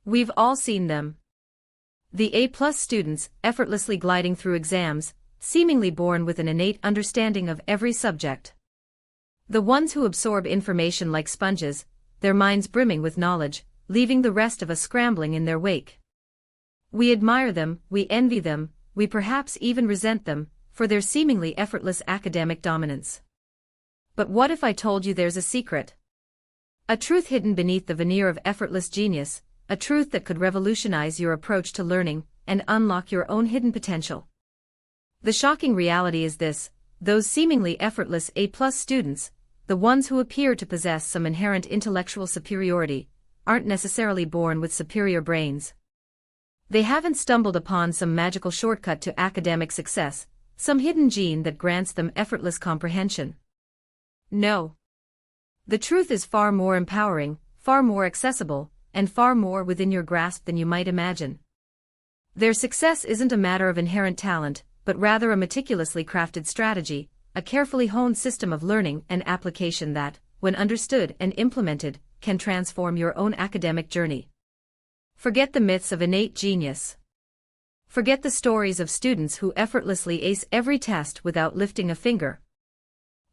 We've all seen them. The A-plus students, effortlessly gliding through exams, seemingly born with an innate understanding of every subject. The ones who absorb information like sponges, their minds brimming with knowledge, leaving the rest of us scrambling in their wake. We admire them, we envy them, we perhaps even resent them, for their seemingly effortless academic dominance. But what if I told you there's a secret? A truth hidden beneath the veneer of effortless genius, a truth that could revolutionize your approach to learning and unlock your own hidden potential. The shocking reality is this: those seemingly effortless A-plus students, the ones who appear to possess some inherent intellectual superiority, aren't necessarily born with superior brains. They haven't stumbled upon some magical shortcut to academic success, some hidden gene that grants them effortless comprehension. No. The truth is far more empowering, far more accessible, and far more within your grasp than you might imagine. Their success isn't a matter of inherent talent, but rather a meticulously crafted strategy, a carefully honed system of learning and application that, when understood and implemented, can transform your own academic journey. Forget the myths of innate genius. Forget the stories of students who effortlessly ace every test without lifting a finger.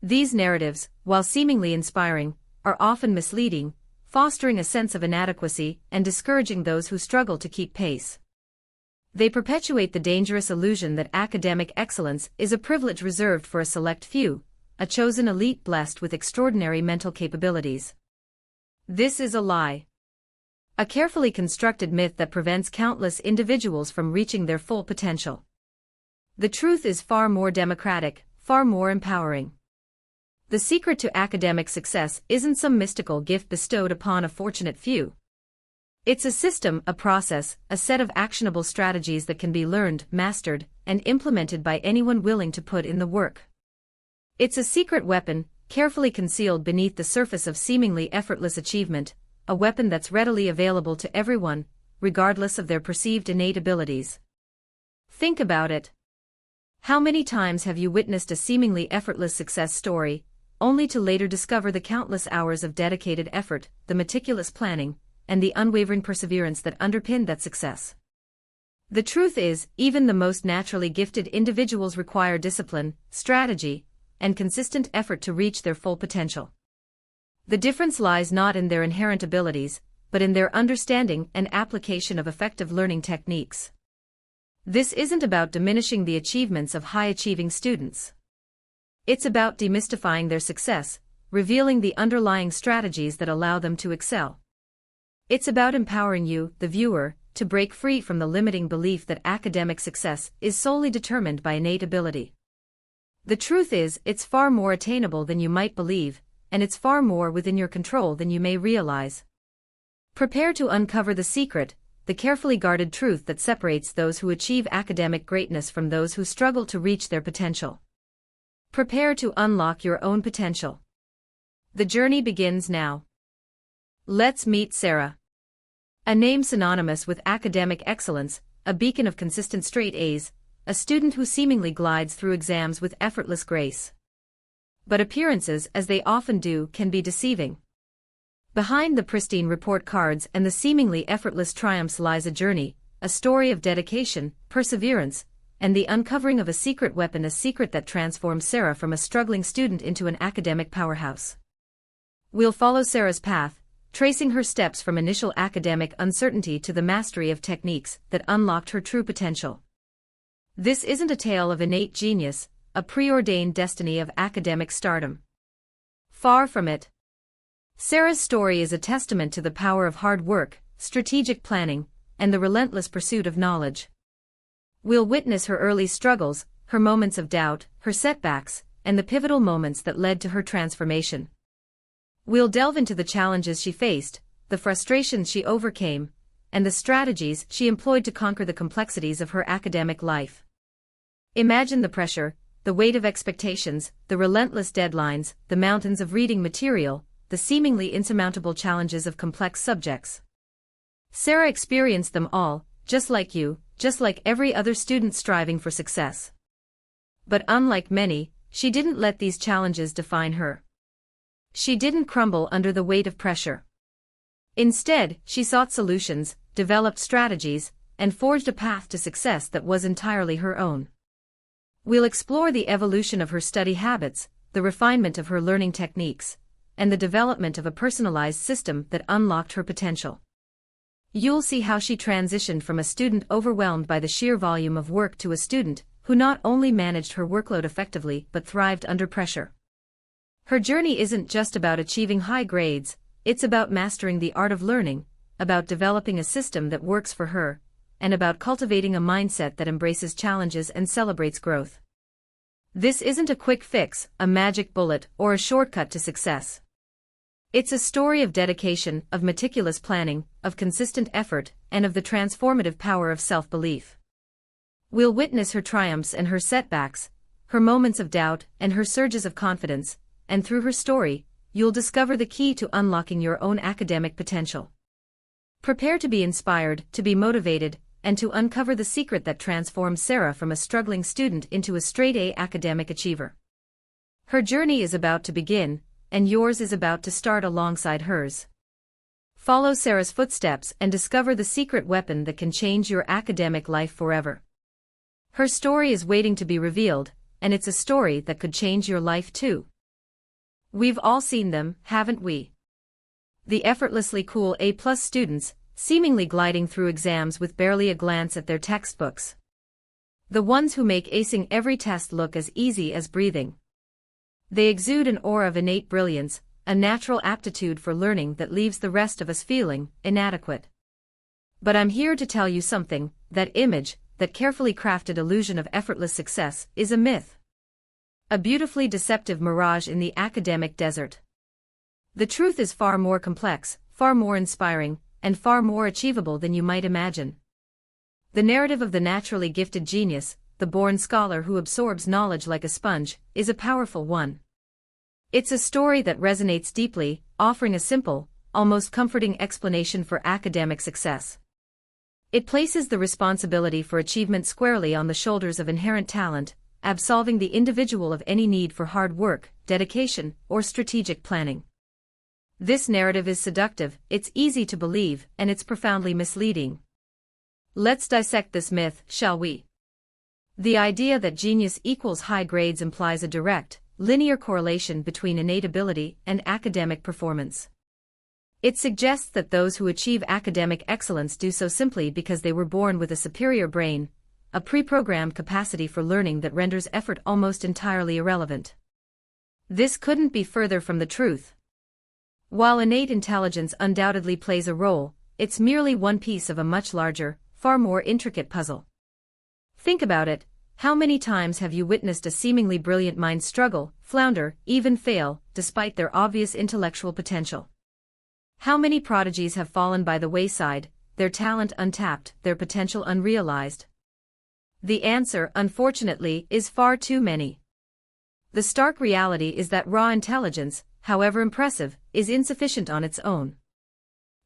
These narratives, while seemingly inspiring, are often misleading, fostering a sense of inadequacy and discouraging those who struggle to keep pace. They perpetuate the dangerous illusion that academic excellence is a privilege reserved for a select few, a chosen elite blessed with extraordinary mental capabilities. This is a lie. A carefully constructed myth that prevents countless individuals from reaching their full potential. The truth is far more democratic, far more empowering. The secret to academic success isn't some mystical gift bestowed upon a fortunate few. It's a system, a process, a set of actionable strategies that can be learned, mastered, and implemented by anyone willing to put in the work. It's a secret weapon, carefully concealed beneath the surface of seemingly effortless achievement, a weapon that's readily available to everyone, regardless of their perceived innate abilities. Think about it. How many times have you witnessed a seemingly effortless success story, only to later discover the countless hours of dedicated effort, the meticulous planning, and the unwavering perseverance that underpinned that success? The truth is, even the most naturally gifted individuals require discipline, strategy, and consistent effort to reach their full potential. The difference lies not in their inherent abilities, but in their understanding and application of effective learning techniques. This isn't about diminishing the achievements of high-achieving students. It's about demystifying their success, revealing the underlying strategies that allow them to excel. It's about empowering you, the viewer, to break free from the limiting belief that academic success is solely determined by innate ability. The truth is, it's far more attainable than you might believe, and it's far more within your control than you may realize. Prepare to uncover the secret, the carefully guarded truth that separates those who achieve academic greatness from those who struggle to reach their potential. Prepare to unlock your own potential. The journey begins now. Let's meet Sarah. A name synonymous with academic excellence, a beacon of consistent straight A's, a student who seemingly glides through exams with effortless grace. But appearances, as they often do, can be deceiving. Behind the pristine report cards and the seemingly effortless triumphs lies a journey, a story of dedication, perseverance, and the uncovering of a secret weapon, a secret that transformed Sarah from a struggling student into an academic powerhouse. We'll follow Sarah's path, tracing her steps from initial academic uncertainty to the mastery of techniques that unlocked her true potential. This isn't a tale of innate genius, a preordained destiny of academic stardom. Far from it. Sarah's story is a testament to the power of hard work, strategic planning, and the relentless pursuit of knowledge. We'll witness her early struggles, her moments of doubt, her setbacks, and the pivotal moments that led to her transformation. We'll delve into the challenges she faced, the frustrations she overcame, and the strategies she employed to conquer the complexities of her academic life. Imagine the pressure, the weight of expectations, the relentless deadlines, the mountains of reading material, the seemingly insurmountable challenges of complex subjects. Sarah experienced them all, just like you, just like every other student striving for success. But unlike many, she didn't let these challenges define her. She didn't crumble under the weight of pressure. Instead, she sought solutions, developed strategies, and forged a path to success that was entirely her own. We'll explore the evolution of her study habits, the refinement of her learning techniques, and the development of a personalized system that unlocked her potential. You'll see how she transitioned from a student overwhelmed by the sheer volume of work to a student who not only managed her workload effectively but thrived under pressure. Her journey isn't just about achieving high grades, it's about mastering the art of learning, about developing a system that works for her, and about cultivating a mindset that embraces challenges and celebrates growth. This isn't a quick fix, a magic bullet, or a shortcut to success. It's a story of dedication, of meticulous planning, of consistent effort, and of the transformative power of self-belief. We'll witness her triumphs and her setbacks, her moments of doubt and her surges of confidence, and through her story, you'll discover the key to unlocking your own academic potential. Prepare to be inspired, to be motivated, and to uncover the secret that transforms Sarah from a struggling student into a straight-A academic achiever. Her journey is about to begin, and yours is about to start alongside hers. Follow Sarah's footsteps and discover the secret weapon that can change your academic life forever. Her story is waiting to be revealed, and it's a story that could change your life too. We've all seen them, haven't we? The effortlessly cool A+ students, seemingly gliding through exams with barely a glance at their textbooks. The ones who make acing every test look as easy as breathing. They exude an aura of innate brilliance, a natural aptitude for learning that leaves the rest of us feeling inadequate. But I'm here to tell you something: that image, that carefully crafted illusion of effortless success, is a myth. A beautifully deceptive mirage in the academic desert. The truth is far more complex, far more inspiring, and far more achievable than you might imagine. The narrative of the naturally gifted genius, the born scholar who absorbs knowledge like a sponge, is a powerful one. It's a story that resonates deeply, offering a simple, almost comforting explanation for academic success. It places the responsibility for achievement squarely on the shoulders of inherent talent, absolving the individual of any need for hard work, dedication, or strategic planning. This narrative is seductive, it's easy to believe, and it's profoundly misleading. Let's dissect this myth, shall we? The idea that genius equals high grades implies a direct, linear correlation between innate ability and academic performance. It suggests that those who achieve academic excellence do so simply because they were born with a superior brain, a pre-programmed capacity for learning that renders effort almost entirely irrelevant. This couldn't be further from the truth. While innate intelligence undoubtedly plays a role, it's merely one piece of a much larger, far more intricate puzzle. Think about it: how many times have you witnessed a seemingly brilliant mind struggle, flounder, even fail, despite their obvious intellectual potential? How many prodigies have fallen by the wayside, their talent untapped, their potential unrealized? The answer, unfortunately, is far too many. The stark reality is that raw intelligence, however impressive, is insufficient on its own.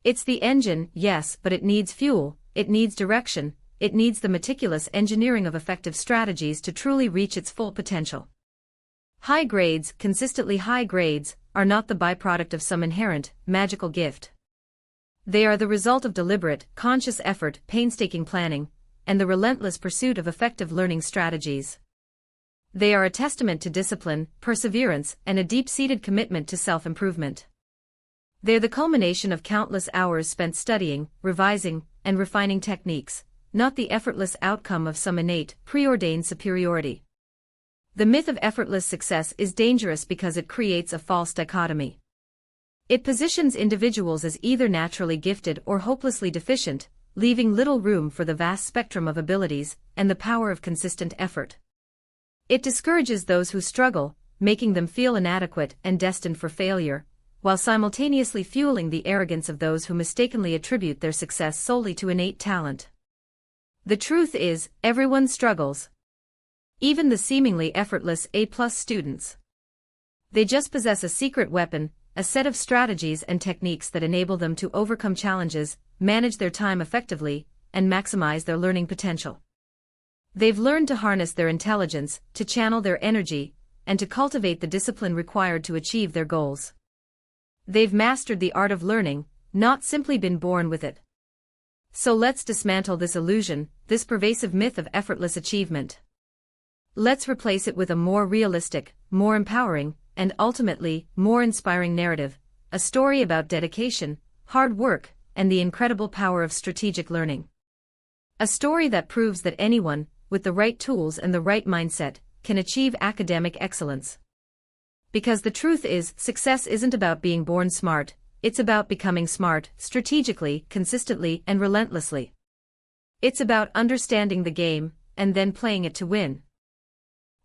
It's the engine, yes, but it needs fuel, it needs direction, it needs the meticulous engineering of effective strategies to truly reach its full potential. High grades, consistently high grades, are not the byproduct of some inherent, magical gift. They are the result of deliberate, conscious effort, painstaking planning, and the relentless pursuit of effective learning strategies. They are a testament to discipline, perseverance, and a deep-seated commitment to self-improvement. They're the culmination of countless hours spent studying, revising, and refining techniques, not the effortless outcome of some innate, preordained superiority. The myth of effortless success is dangerous because it creates a false dichotomy. It positions individuals as either naturally gifted or hopelessly deficient, leaving little room for the vast spectrum of abilities and the power of consistent effort. It discourages those who struggle, making them feel inadequate and destined for failure, while simultaneously fueling the arrogance of those who mistakenly attribute their success solely to innate talent. The truth is, everyone struggles. Even the seemingly effortless A+ students. They just possess a secret weapon, a set of strategies and techniques that enable them to overcome challenges, manage their time effectively, and maximize their learning potential. They've learned to harness their intelligence, to channel their energy, and to cultivate the discipline required to achieve their goals. They've mastered the art of learning, not simply been born with it. So let's dismantle this illusion, this pervasive myth of effortless achievement. Let's replace it with a more realistic, more empowering, and ultimately, more inspiring narrative, a story about dedication, hard work, and the incredible power of strategic learning. A story that proves that anyone, with the right tools and the right mindset, can achieve academic excellence. Because the truth is, success isn't about being born smart, it's about becoming smart, strategically, consistently, and relentlessly. It's about understanding the game, and then playing it to win.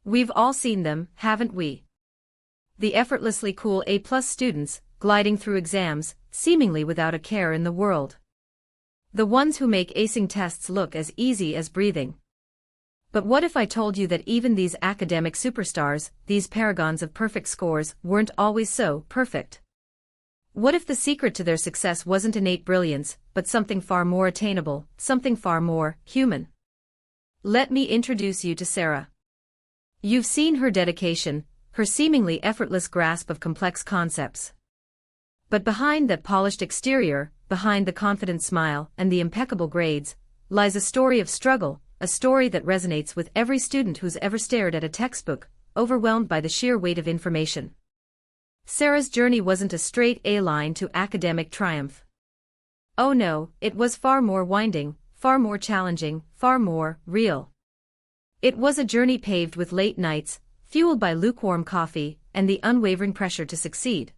We've all seen them, haven't we? The effortlessly cool A+ students, gliding through exams, seemingly without a care in the world. The ones who make acing tests look as easy as breathing. But what if I told you that even these academic superstars, these paragons of perfect scores, weren't always so perfect? What if the secret to their success wasn't innate brilliance, but something far more attainable, something far more human? Let me introduce you to Sarah. You've seen her dedication, her seemingly effortless grasp of complex concepts. But behind that polished exterior, behind the confident smile and the impeccable grades, lies a story of struggle, a story that resonates with every student who's ever stared at a textbook, overwhelmed by the sheer weight of information. Sarah's journey wasn't a straight A-line to academic triumph. Oh no, it was far more winding, far more challenging, far more real. It was a journey paved with late nights, fueled by lukewarm coffee, and the unwavering pressure to succeed.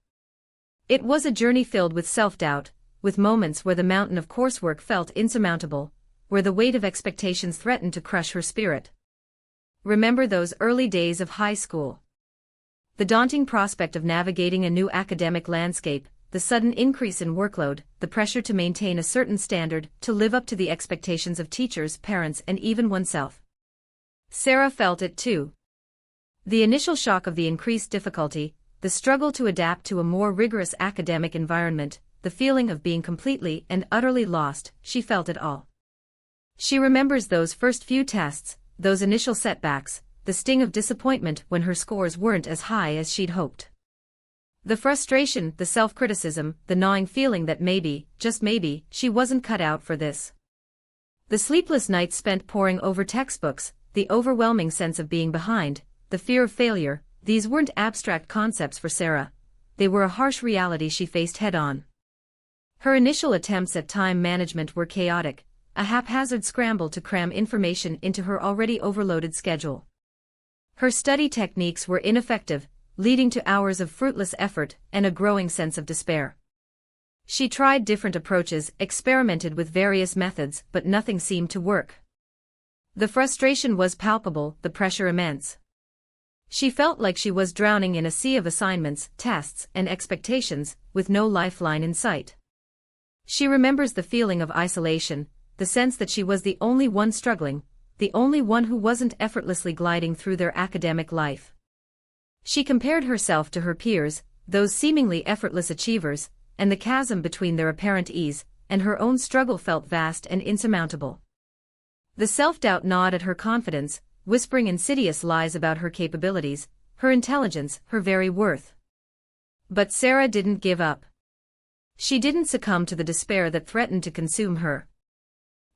It was a journey filled with self-doubt, with moments where the mountain of coursework felt insurmountable, where the weight of expectations threatened to crush her spirit. Remember those early days of high school? The daunting prospect of navigating a new academic landscape, the sudden increase in workload, the pressure to maintain a certain standard, to live up to the expectations of teachers, parents, and even oneself. Sarah felt it too. The initial shock of the increased difficulty, the struggle to adapt to a more rigorous academic environment, the feeling of being completely and utterly lost, she felt it all. She remembers those first few tests, those initial setbacks, the sting of disappointment when her scores weren't as high as she'd hoped. The frustration, the self-criticism, the gnawing feeling that maybe, just maybe, she wasn't cut out for this. The sleepless nights spent poring over textbooks, the overwhelming sense of being behind, the fear of failure, these weren't abstract concepts for Sarah. They were a harsh reality she faced head-on. Her initial attempts at time management were chaotic, a haphazard scramble to cram information into her already overloaded schedule. Her study techniques were ineffective, leading to hours of fruitless effort and a growing sense of despair. She tried different approaches, experimented with various methods, but nothing seemed to work. The frustration was palpable, the pressure immense. She felt like she was drowning in a sea of assignments, tests, and expectations, with no lifeline in sight. She remembers the feeling of isolation, the sense that she was the only one struggling, the only one who wasn't effortlessly gliding through their academic life. She compared herself to her peers, those seemingly effortless achievers, and the chasm between their apparent ease and her own struggle felt vast and insurmountable. The self-doubt gnawed at her confidence, whispering insidious lies about her capabilities, her intelligence, her very worth. But Sarah didn't give up. She didn't succumb to the despair that threatened to consume her.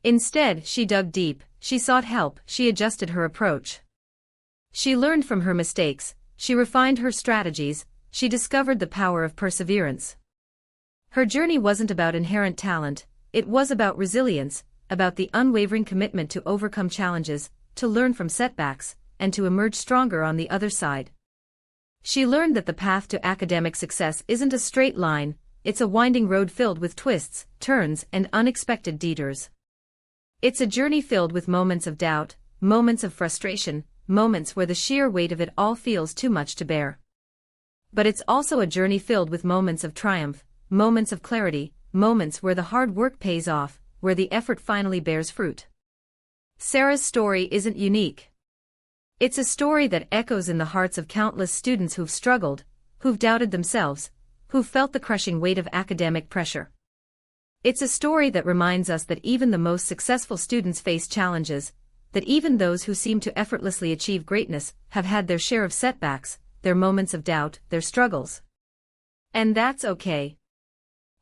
Instead, she dug deep, she sought help, she adjusted her approach. She learned from her mistakes, she refined her strategies, she discovered the power of perseverance. Her journey wasn't about inherent talent, it was about resilience, about the unwavering commitment to overcome challenges, to learn from setbacks, and to emerge stronger on the other side. She learned that the path to academic success isn't a straight line, it's a winding road filled with twists, turns, and unexpected detours. It's a journey filled with moments of doubt, moments of frustration, moments where the sheer weight of it all feels too much to bear. But it's also a journey filled with moments of triumph, moments of clarity, moments where the hard work pays off, where the effort finally bears fruit. Sarah's story isn't unique. It's a story that echoes in the hearts of countless students who've struggled, who've doubted themselves, who've felt the crushing weight of academic pressure. It's a story that reminds us that even the most successful students face challenges, that even those who seem to effortlessly achieve greatness have had their share of setbacks, their moments of doubt, their struggles. And that's okay.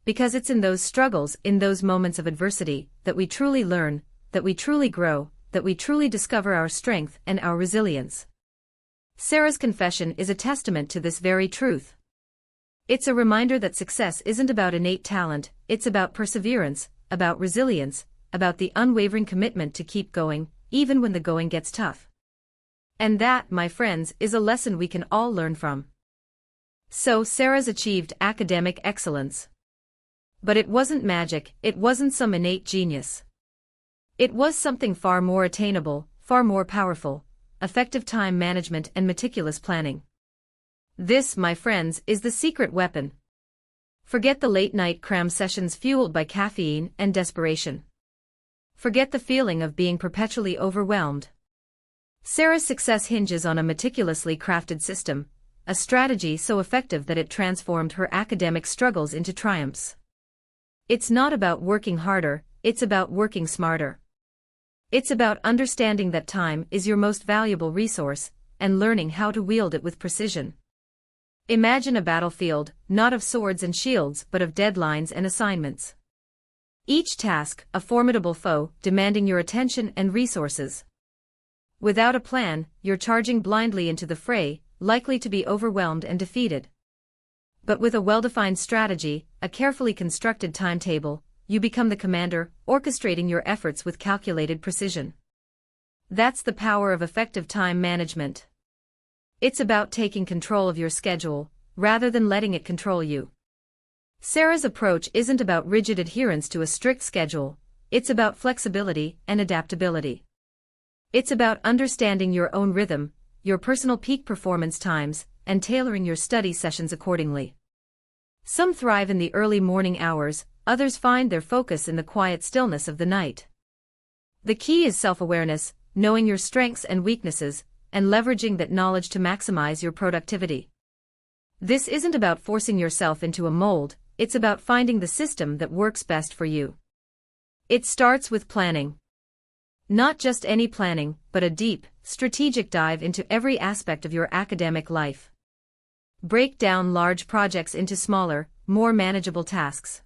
Because it's in those struggles, in those moments of adversity, that we truly learn, that we truly grow, that we truly discover our strength and our resilience. Sarah's confession is a testament to this very truth. It's a reminder that success isn't about innate talent, it's about perseverance, about resilience, about the unwavering commitment to keep going, even when the going gets tough. And that, my friends, is a lesson we can all learn from. So Sarah's achieved academic excellence. But it wasn't magic, it wasn't some innate genius. It was something far more attainable, far more powerful: effective time management and meticulous planning. This, my friends, is the secret weapon. Forget the late-night cram sessions fueled by caffeine and desperation. Forget the feeling of being perpetually overwhelmed. Sarah's success hinges on a meticulously crafted system, a strategy so effective that it transformed her academic struggles into triumphs. It's not about working harder, it's about working smarter. It's about understanding that time is your most valuable resource, and learning how to wield it with precision. Imagine a battlefield, not of swords and shields but of deadlines and assignments. Each task, a formidable foe, demanding your attention and resources. Without a plan, you're charging blindly into the fray, likely to be overwhelmed and defeated. But with a well-defined strategy, a carefully constructed timetable, you become the commander, orchestrating your efforts with calculated precision. That's the power of effective time management. It's about taking control of your schedule, rather than letting it control you. Sarah's approach isn't about rigid adherence to a strict schedule, it's about flexibility and adaptability. It's about understanding your own rhythm, your personal peak performance times, and tailoring your study sessions accordingly. Some thrive in the early morning hours, others find their focus in the quiet stillness of the night. The key is self-awareness, knowing your strengths and weaknesses, and leveraging that knowledge to maximize your productivity. This isn't about forcing yourself into a mold, it's about finding the system that works best for you. It starts with planning. Not just any planning, but a deep, strategic dive into every aspect of your academic life. Break down large projects into smaller, more manageable tasks.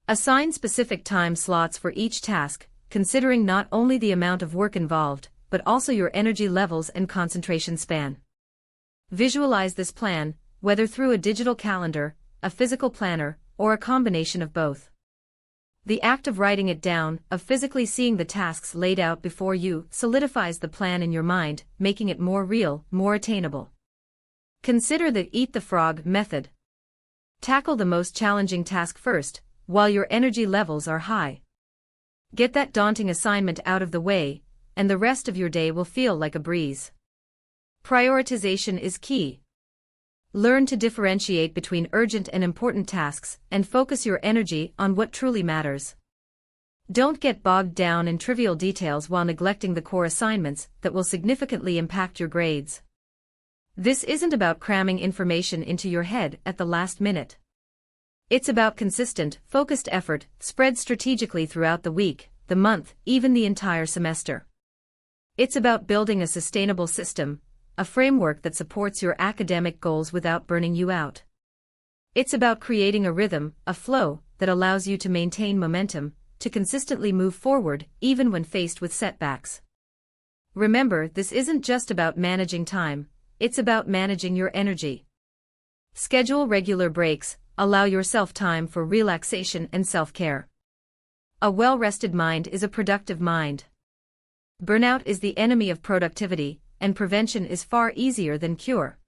Assign specific time slots for each task, considering not only the amount of work involved, but also your energy levels and concentration span. Visualize this plan, whether through a digital calendar, a physical planner, or a combination of both. The act of writing it down, of physically seeing the tasks laid out before you, solidifies the plan in your mind, making it more real, more attainable. Consider the eat the frog method. Tackle the most challenging task first, while your energy levels are high. Get that daunting assignment out of the way, and the rest of your day will feel like a breeze. Prioritization is key. Learn to differentiate between urgent and important tasks, and focus your energy on what truly matters. Don't get bogged down in trivial details while neglecting the core assignments that will significantly impact your grades. This isn't about cramming information into your head at the last minute. It's about consistent, focused effort, spread strategically throughout the week, the month, even the entire semester. It's about building a sustainable system, a framework that supports your academic goals without burning you out. It's about creating a rhythm, a flow, that allows you to maintain momentum, to consistently move forward, even when faced with setbacks. Remember, this isn't just about managing time, it's about managing your energy. Schedule regular breaks, allow yourself time for relaxation and self-care. A well-rested mind is a productive mind. Burnout is the enemy of productivity, and prevention is far easier than cure.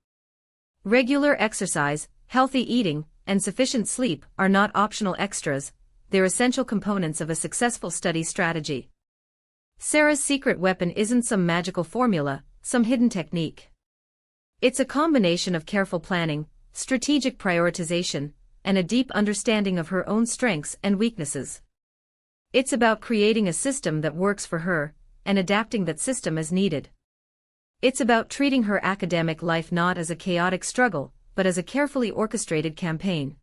Regular exercise, healthy eating, and sufficient sleep are not optional extras, they're essential components of a successful study strategy. Sarah's secret weapon isn't some magical formula, some hidden technique. It's a combination of careful planning, strategic prioritization, and a deep understanding of her own strengths and weaknesses. It's about creating a system that works for her, and adapting that system as needed. It's about treating her academic life not as a chaotic struggle, but as a carefully orchestrated campaign.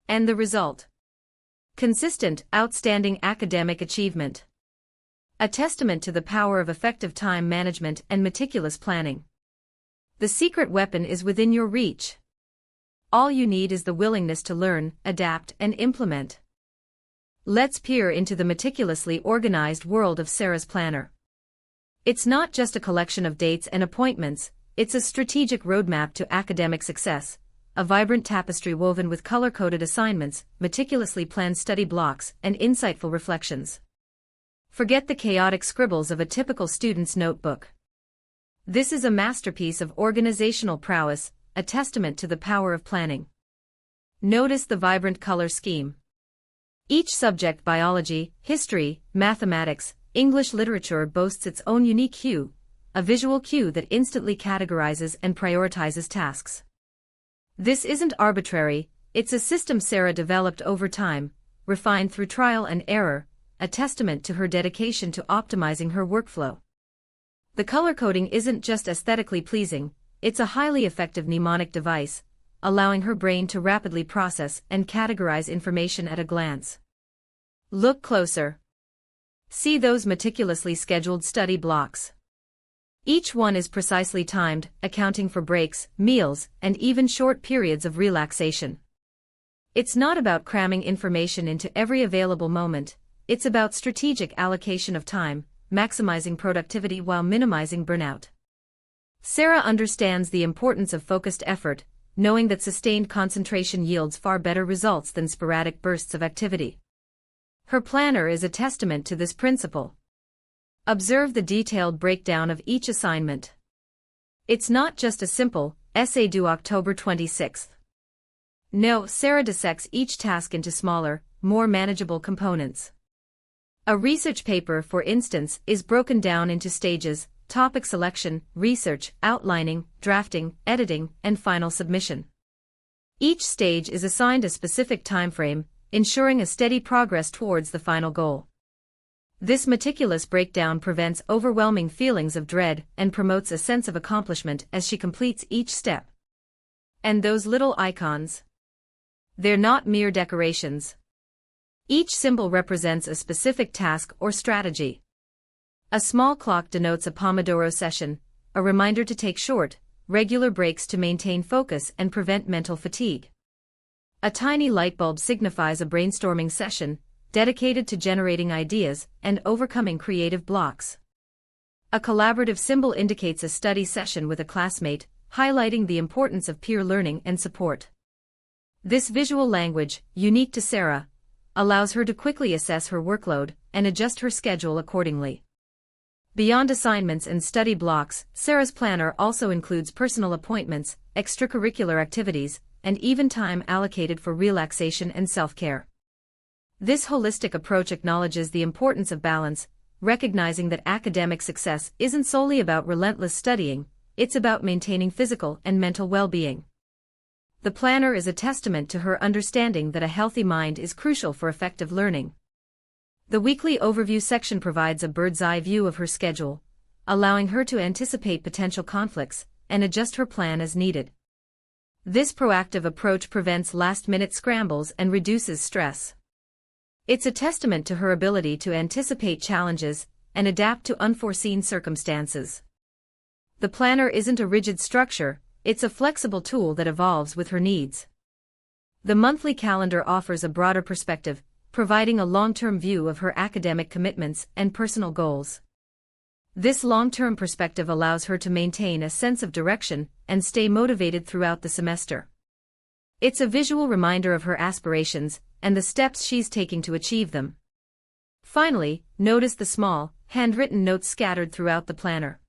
And the result? Consistent, outstanding academic achievement. A testament to the power of effective time management and meticulous planning. The secret weapon is within your reach. All you need is the willingness to learn, adapt, and implement. Let's peer into the meticulously organized world of Sarah's planner. It's not just a collection of dates and appointments, it's a strategic roadmap to academic success, a vibrant tapestry woven with color-coded assignments, meticulously planned study blocks, and insightful reflections. Forget the chaotic scribbles of a typical student's notebook. This is a masterpiece of organizational prowess, a testament to the power of planning. Notice the vibrant color scheme. Each subject, biology, history, mathematics, English literature, boasts its own unique hue, a visual cue that instantly categorizes and prioritizes tasks. This isn't arbitrary, it's a system Sarah developed over time, refined through trial and error, a testament to her dedication to optimizing her workflow. The color coding isn't just aesthetically pleasing, it's a highly effective mnemonic device, allowing her brain to rapidly process and categorize information at a glance. Look closer. See those meticulously scheduled study blocks. Each one is precisely timed, accounting for breaks, meals, and even short periods of relaxation. It's not about cramming information into every available moment, it's about strategic allocation of time, maximizing productivity while minimizing burnout. Sarah understands the importance of focused effort, knowing that sustained concentration yields far better results than sporadic bursts of activity. Her planner is a testament to this principle. Observe the detailed breakdown of each assignment. It's not just a simple, essay due October 26th. No, Sarah dissects each task into smaller, more manageable components. A research paper, for instance, is broken down into stages: topic selection, research, outlining, drafting, editing, and final submission. Each stage is assigned a specific timeframe, ensuring a steady progress towards the final goal. This meticulous breakdown prevents overwhelming feelings of dread and promotes a sense of accomplishment as she completes each step. And those little icons? They're not mere decorations. Each symbol represents a specific task or strategy. A small clock denotes a Pomodoro session, a reminder to take short, regular breaks to maintain focus and prevent mental fatigue. A tiny light bulb signifies a brainstorming session, dedicated to generating ideas and overcoming creative blocks. A collaborative symbol indicates a study session with a classmate, highlighting the importance of peer learning and support. This visual language, unique to Sarah, allows her to quickly assess her workload and adjust her schedule accordingly. Beyond assignments and study blocks, Sarah's planner also includes personal appointments, extracurricular activities, and even time allocated for relaxation and self-care. This holistic approach acknowledges the importance of balance, recognizing that academic success isn't solely about relentless studying, it's about maintaining physical and mental well-being. The planner is a testament to her understanding that a healthy mind is crucial for effective learning. The weekly overview section provides a bird's-eye view of her schedule, allowing her to anticipate potential conflicts and adjust her plan as needed. This proactive approach prevents last-minute scrambles and reduces stress. It's a testament to her ability to anticipate challenges and adapt to unforeseen circumstances. The planner isn't a rigid structure, it's a flexible tool that evolves with her needs. The monthly calendar offers a broader perspective, providing a long-term view of her academic commitments and personal goals. This long-term perspective allows her to maintain a sense of direction and stay motivated throughout the semester. It's a visual reminder of her aspirations and the steps she's taking to achieve them. Finally, notice the small, handwritten notes scattered throughout the planner.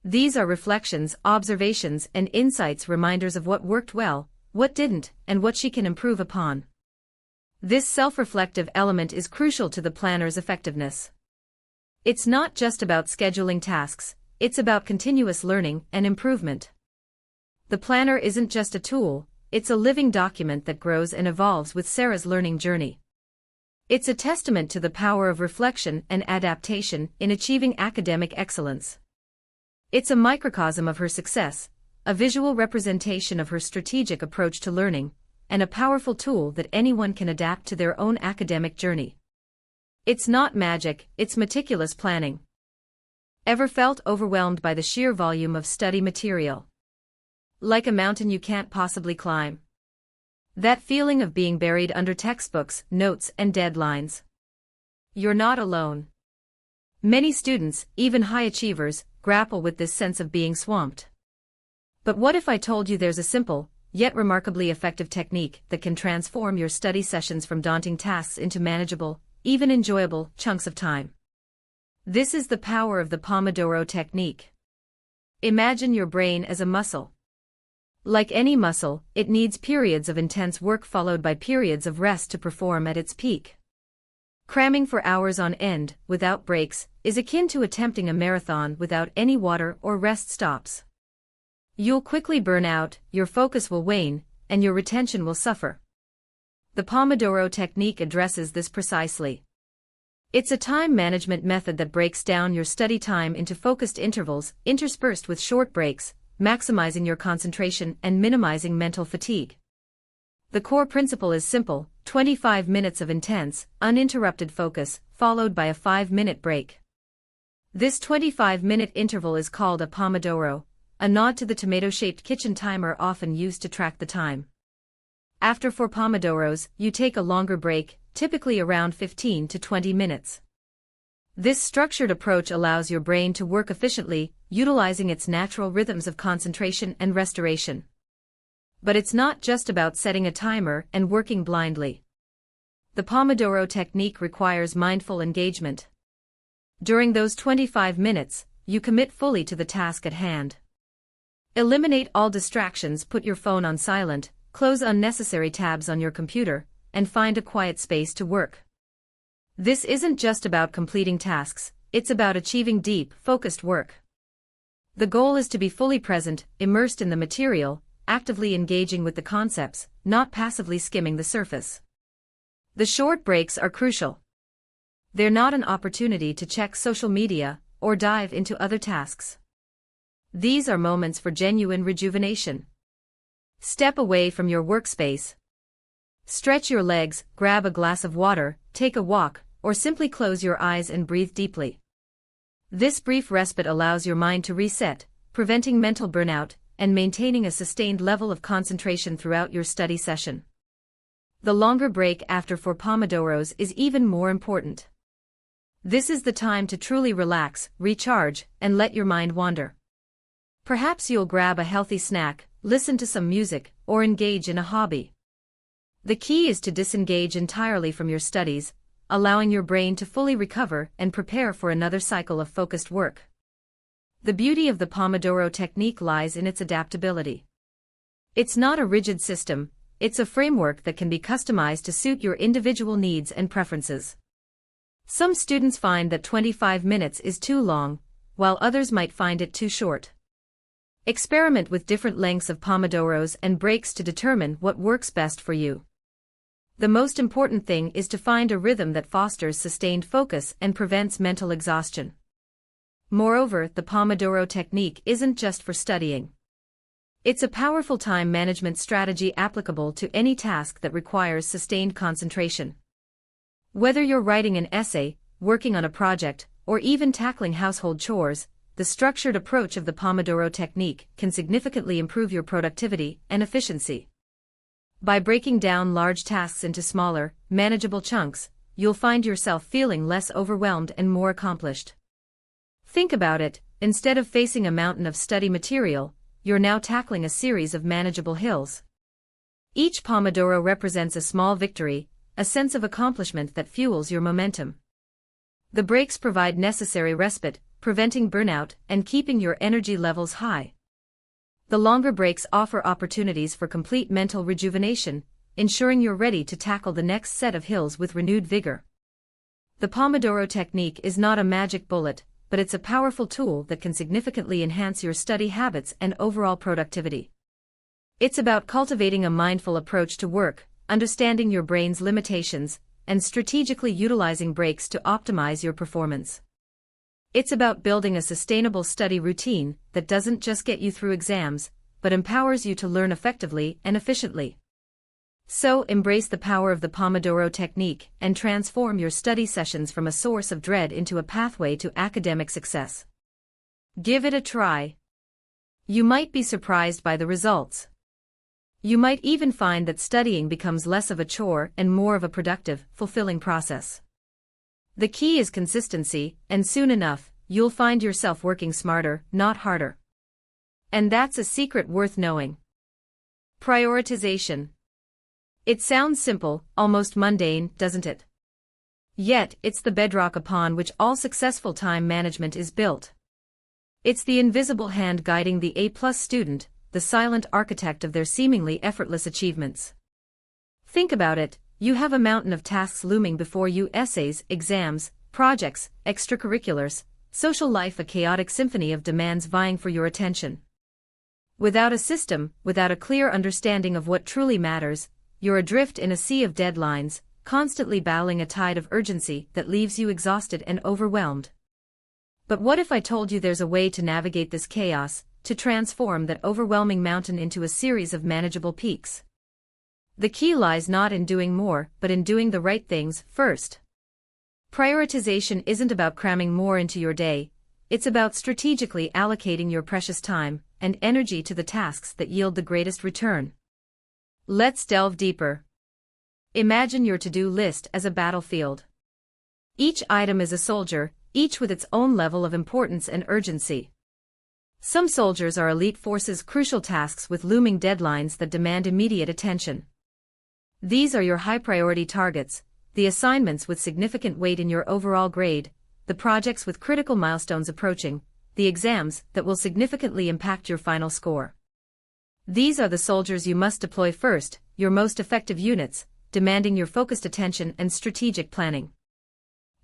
These are reflections, observations, and insights, reminders of what worked well, what didn't, and what she can improve upon. This self-reflective element is crucial to the planner's effectiveness. It's not just about scheduling tasks, it's about continuous learning and improvement. The planner isn't just a tool, it's a living document that grows and evolves with Sarah's learning journey. It's a testament to the power of reflection and adaptation in achieving academic excellence. It's a microcosm of her success, a visual representation of her strategic approach to learning, and a powerful tool that anyone can adapt to their own academic journey. It's not magic, it's meticulous planning. Ever felt overwhelmed by the sheer volume of study material? Like a mountain you can't possibly climb? That feeling of being buried under textbooks, notes, and deadlines. You're not alone. Many students, even high achievers, grapple with this sense of being swamped. But what if I told you there's a simple, yet remarkably effective technique that can transform your study sessions from daunting tasks into manageable, even enjoyable, chunks of time? This is the power of the Pomodoro Technique. Imagine your brain as a muscle. Like any muscle, it needs periods of intense work followed by periods of rest to perform at its peak. Cramming for hours on end, without breaks, is akin to attempting a marathon without any water or rest stops. You'll quickly burn out, your focus will wane, and your retention will suffer. The Pomodoro Technique addresses this precisely. It's a time management method that breaks down your study time into focused intervals, interspersed with short breaks, maximizing your concentration and minimizing mental fatigue. The core principle is simple: 25 minutes of intense, uninterrupted focus, followed by a 5-minute break. This 25-minute interval is called a Pomodoro, a nod to the tomato-shaped kitchen timer often used to track the time. After 4 Pomodoros, you take a longer break, typically around 15 to 20 minutes. This structured approach allows your brain to work efficiently, utilizing its natural rhythms of concentration and restoration. But it's not just about setting a timer and working blindly. The Pomodoro Technique requires mindful engagement. During those 25 minutes, you commit fully to the task at hand. Eliminate all distractions, put your phone on silent, close unnecessary tabs on your computer, and find a quiet space to work. This isn't just about completing tasks, it's about achieving deep, focused work. The goal is to be fully present, immersed in the material, actively engaging with the concepts, not passively skimming the surface. The short breaks are crucial. They're not an opportunity to check social media or dive into other tasks. These are moments for genuine rejuvenation. Step away from your workspace. Stretch your legs, grab a glass of water, take a walk, or simply close your eyes and breathe deeply. This brief respite allows your mind to reset, preventing mental burnout and maintaining a sustained level of concentration throughout your study session. The longer break after 4 Pomodoros is even more important. This is the time to truly relax, recharge, and let your mind wander. Perhaps you'll grab a healthy snack, listen to some music, or engage in a hobby. The key is to disengage entirely from your studies, allowing your brain to fully recover and prepare for another cycle of focused work. The beauty of the Pomodoro Technique lies in its adaptability. It's not a rigid system, it's a framework that can be customized to suit your individual needs and preferences. Some students find that 25 minutes is too long, while others might find it too short. Experiment with different lengths of Pomodoros and breaks to determine what works best for you. The most important thing is to find a rhythm that fosters sustained focus and prevents mental exhaustion. Moreover, the Pomodoro Technique isn't just for studying. It's a powerful time management strategy applicable to any task that requires sustained concentration. Whether you're writing an essay, working on a project, or even tackling household chores, the structured approach of the Pomodoro Technique can significantly improve your productivity and efficiency. By breaking down large tasks into smaller, manageable chunks, you'll find yourself feeling less overwhelmed and more accomplished. Think about it, instead of facing a mountain of study material, you're now tackling a series of manageable hills. Each Pomodoro represents a small victory, a sense of accomplishment that fuels your momentum. The breaks provide necessary respite, preventing burnout and keeping your energy levels high. The longer breaks offer opportunities for complete mental rejuvenation, ensuring you're ready to tackle the next set of hills with renewed vigor. The Pomodoro Technique is not a magic bullet, but it's a powerful tool that can significantly enhance your study habits and overall productivity. It's about cultivating a mindful approach to work, understanding your brain's limitations, and strategically utilizing breaks to optimize your performance. It's about building a sustainable study routine that doesn't just get you through exams, but empowers you to learn effectively and efficiently. So embrace the power of the Pomodoro Technique and transform your study sessions from a source of dread into a pathway to academic success. Give it a try. You might be surprised by the results. You might even find that studying becomes less of a chore and more of a productive, fulfilling process. The key is consistency, and soon enough, you'll find yourself working smarter, not harder. And that's a secret worth knowing. Prioritization. It sounds simple, almost mundane, doesn't it? Yet, it's the bedrock upon which all successful time management is built. It's the invisible hand guiding the A+ student, the silent architect of their seemingly effortless achievements. Think about it, you have a mountain of tasks looming before you: essays, exams, projects, extracurriculars, social life, a chaotic symphony of demands vying for your attention. Without a system, without a clear understanding of what truly matters, you're adrift in a sea of deadlines, constantly battling a tide of urgency that leaves you exhausted and overwhelmed. But what if I told you there's a way to navigate this chaos, to transform that overwhelming mountain into a series of manageable peaks? The key lies not in doing more, but in doing the right things first. Prioritization isn't about cramming more into your day, it's about strategically allocating your precious time and energy to the tasks that yield the greatest return. Let's delve deeper. Imagine your to-do list as a battlefield. Each item is a soldier, each with its own level of importance and urgency. Some soldiers are elite forces, crucial tasks with looming deadlines that demand immediate attention. These are your high-priority targets, the assignments with significant weight in your overall grade, the projects with critical milestones approaching, the exams that will significantly impact your final score. These are the soldiers you must deploy first, your most effective units, demanding your focused attention and strategic planning.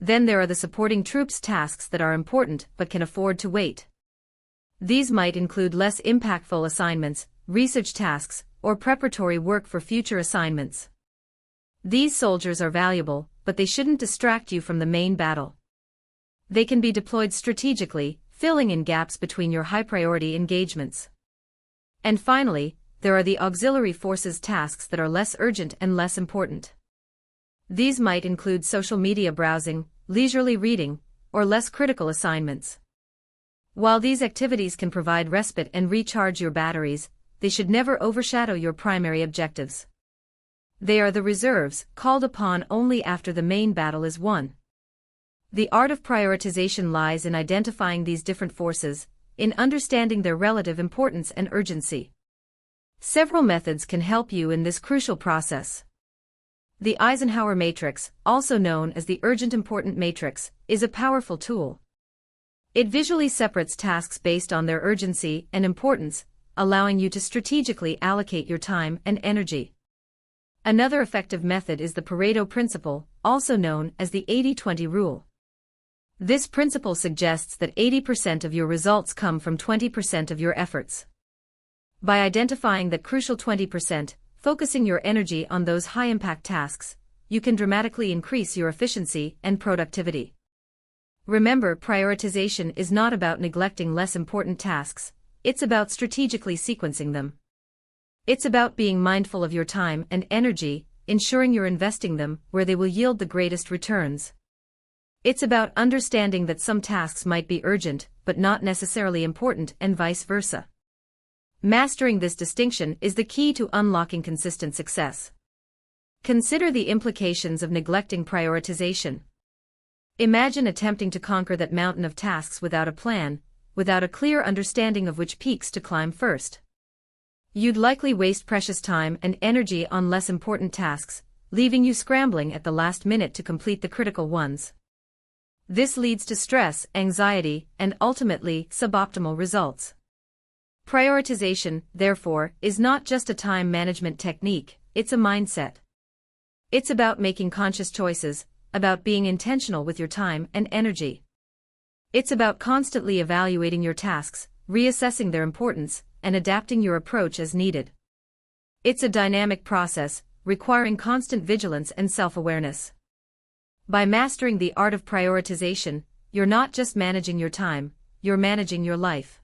Then there are the supporting troops, tasks that are important but can afford to wait. These might include less impactful assignments, research tasks, or preparatory work for future assignments. These soldiers are valuable, but they shouldn't distract you from the main battle. They can be deployed strategically, filling in gaps between your high-priority engagements. And finally, there are the auxiliary forces, tasks that are less urgent and less important. These might include social media browsing, leisurely reading, or less critical assignments. While these activities can provide respite and recharge your batteries, they should never overshadow your primary objectives. They are the reserves, called upon only after the main battle is won. The art of prioritization lies in identifying these different forces, in understanding their relative importance and urgency. Several methods can help you in this crucial process. The Eisenhower matrix, also known as the urgent important matrix, is a powerful tool. It visually separates tasks based on their urgency and importance, allowing you to strategically allocate your time and energy. Another effective method is the Pareto principle, also known as the 80-20 rule. This principle suggests that 80% of your results come from 20% of your efforts. By identifying that crucial 20%, focusing your energy on those high-impact tasks, you can dramatically increase your efficiency and productivity. Remember, prioritization is not about neglecting less important tasks, it's about strategically sequencing them. It's about being mindful of your time and energy, ensuring you're investing them where they will yield the greatest returns. It's about understanding that some tasks might be urgent, but not necessarily important, and vice versa. Mastering this distinction is the key to unlocking consistent success. Consider the implications of neglecting prioritization. Imagine attempting to conquer that mountain of tasks without a plan, without a clear understanding of which peaks to climb first. You'd likely waste precious time and energy on less important tasks, leaving you scrambling at the last minute to complete the critical ones. This leads to stress, anxiety, and ultimately, suboptimal results. Prioritization, therefore, is not just a time management technique, it's a mindset. It's about making conscious choices, about being intentional with your time and energy. It's about constantly evaluating your tasks, reassessing their importance, and adapting your approach as needed. It's a dynamic process, requiring constant vigilance and self-awareness. By mastering the art of prioritization, you're not just managing your time, you're managing your life.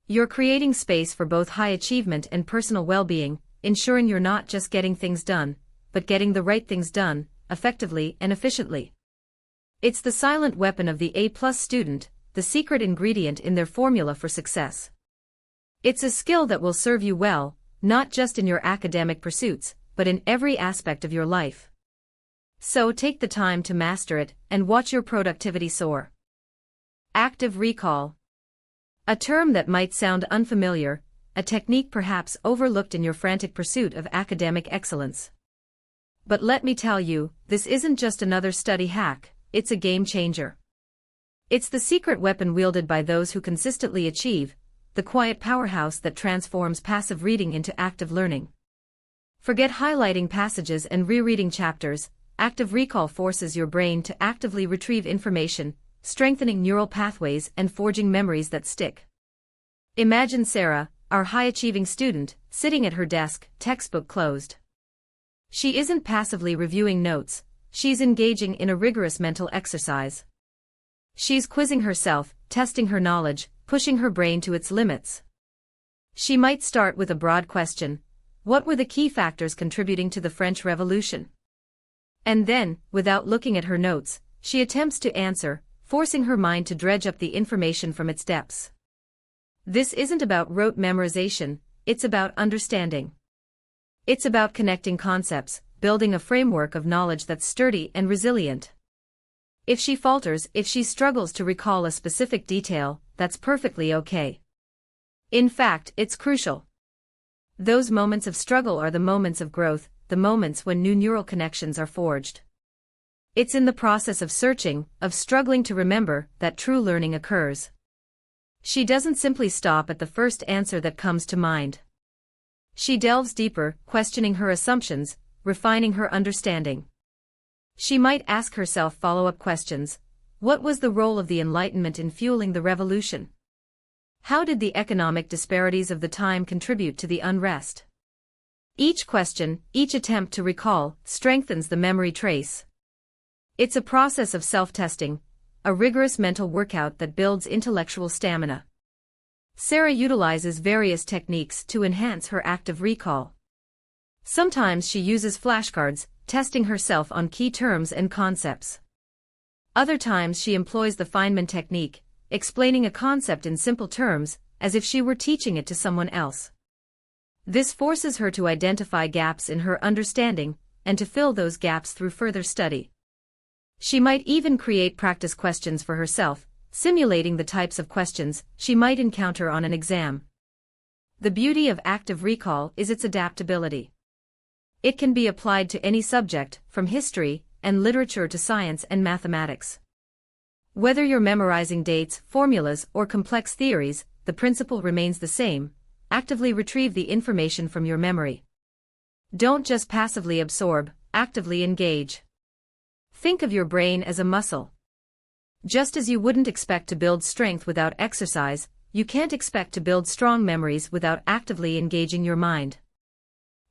You're creating space for both high achievement and personal well-being, ensuring you're not just getting things done, but getting the right things done, effectively and efficiently. It's the silent weapon of the A+ student, the secret ingredient in their formula for success. It's a skill that will serve you well, not just in your academic pursuits, but in every aspect of your life. So take the time to master it and watch your productivity soar. Active recall. A term that might sound unfamiliar, a technique perhaps overlooked in your frantic pursuit of academic excellence. But let me tell you, this isn't just another study hack, it's a game changer. It's the secret weapon wielded by those who consistently achieve, the quiet powerhouse that transforms passive reading into active learning. Forget highlighting passages and rereading chapters. Active recall forces your brain to actively retrieve information, strengthening neural pathways and forging memories that stick. Imagine Sarah, our high-achieving student, sitting at her desk, textbook closed. She isn't passively reviewing notes, she's engaging in a rigorous mental exercise. She's quizzing herself, testing her knowledge, pushing her brain to its limits. She might start with a broad question: what were the key factors contributing to the French Revolution? And then, without looking at her notes, she attempts to answer, forcing her mind to dredge up the information from its depths. This isn't about rote memorization, it's about understanding. It's about connecting concepts, building a framework of knowledge that's sturdy and resilient. If she falters, if she struggles to recall a specific detail, that's perfectly okay. In fact, it's crucial. Those moments of struggle are the moments of growth, the moments when new neural connections are forged. It's in the process of searching, of struggling to remember, that true learning occurs. She doesn't simply stop at the first answer that comes to mind. She delves deeper, questioning her assumptions, refining her understanding. She might ask herself follow-up questions. What was the role of the Enlightenment in fueling the revolution? How did the economic disparities of the time contribute to the unrest? Each question, each attempt to recall, strengthens the memory trace. It's a process of self-testing, a rigorous mental workout that builds intellectual stamina. Sarah utilizes various techniques to enhance her active recall. Sometimes she uses flashcards, testing herself on key terms and concepts. Other times she employs the Feynman technique, explaining a concept in simple terms, as if she were teaching it to someone else. This forces her to identify gaps in her understanding, and to fill those gaps through further study. She might even create practice questions for herself, simulating the types of questions she might encounter on an exam. The beauty of active recall is its adaptability. It can be applied to any subject, from history and literature to science and mathematics. Whether you're memorizing dates, formulas, or complex theories, the principle remains the same: actively retrieve the information from your memory. Don't just passively absorb, actively engage. Think of your brain as a muscle. Just as you wouldn't expect to build strength without exercise, you can't expect to build strong memories without actively engaging your mind.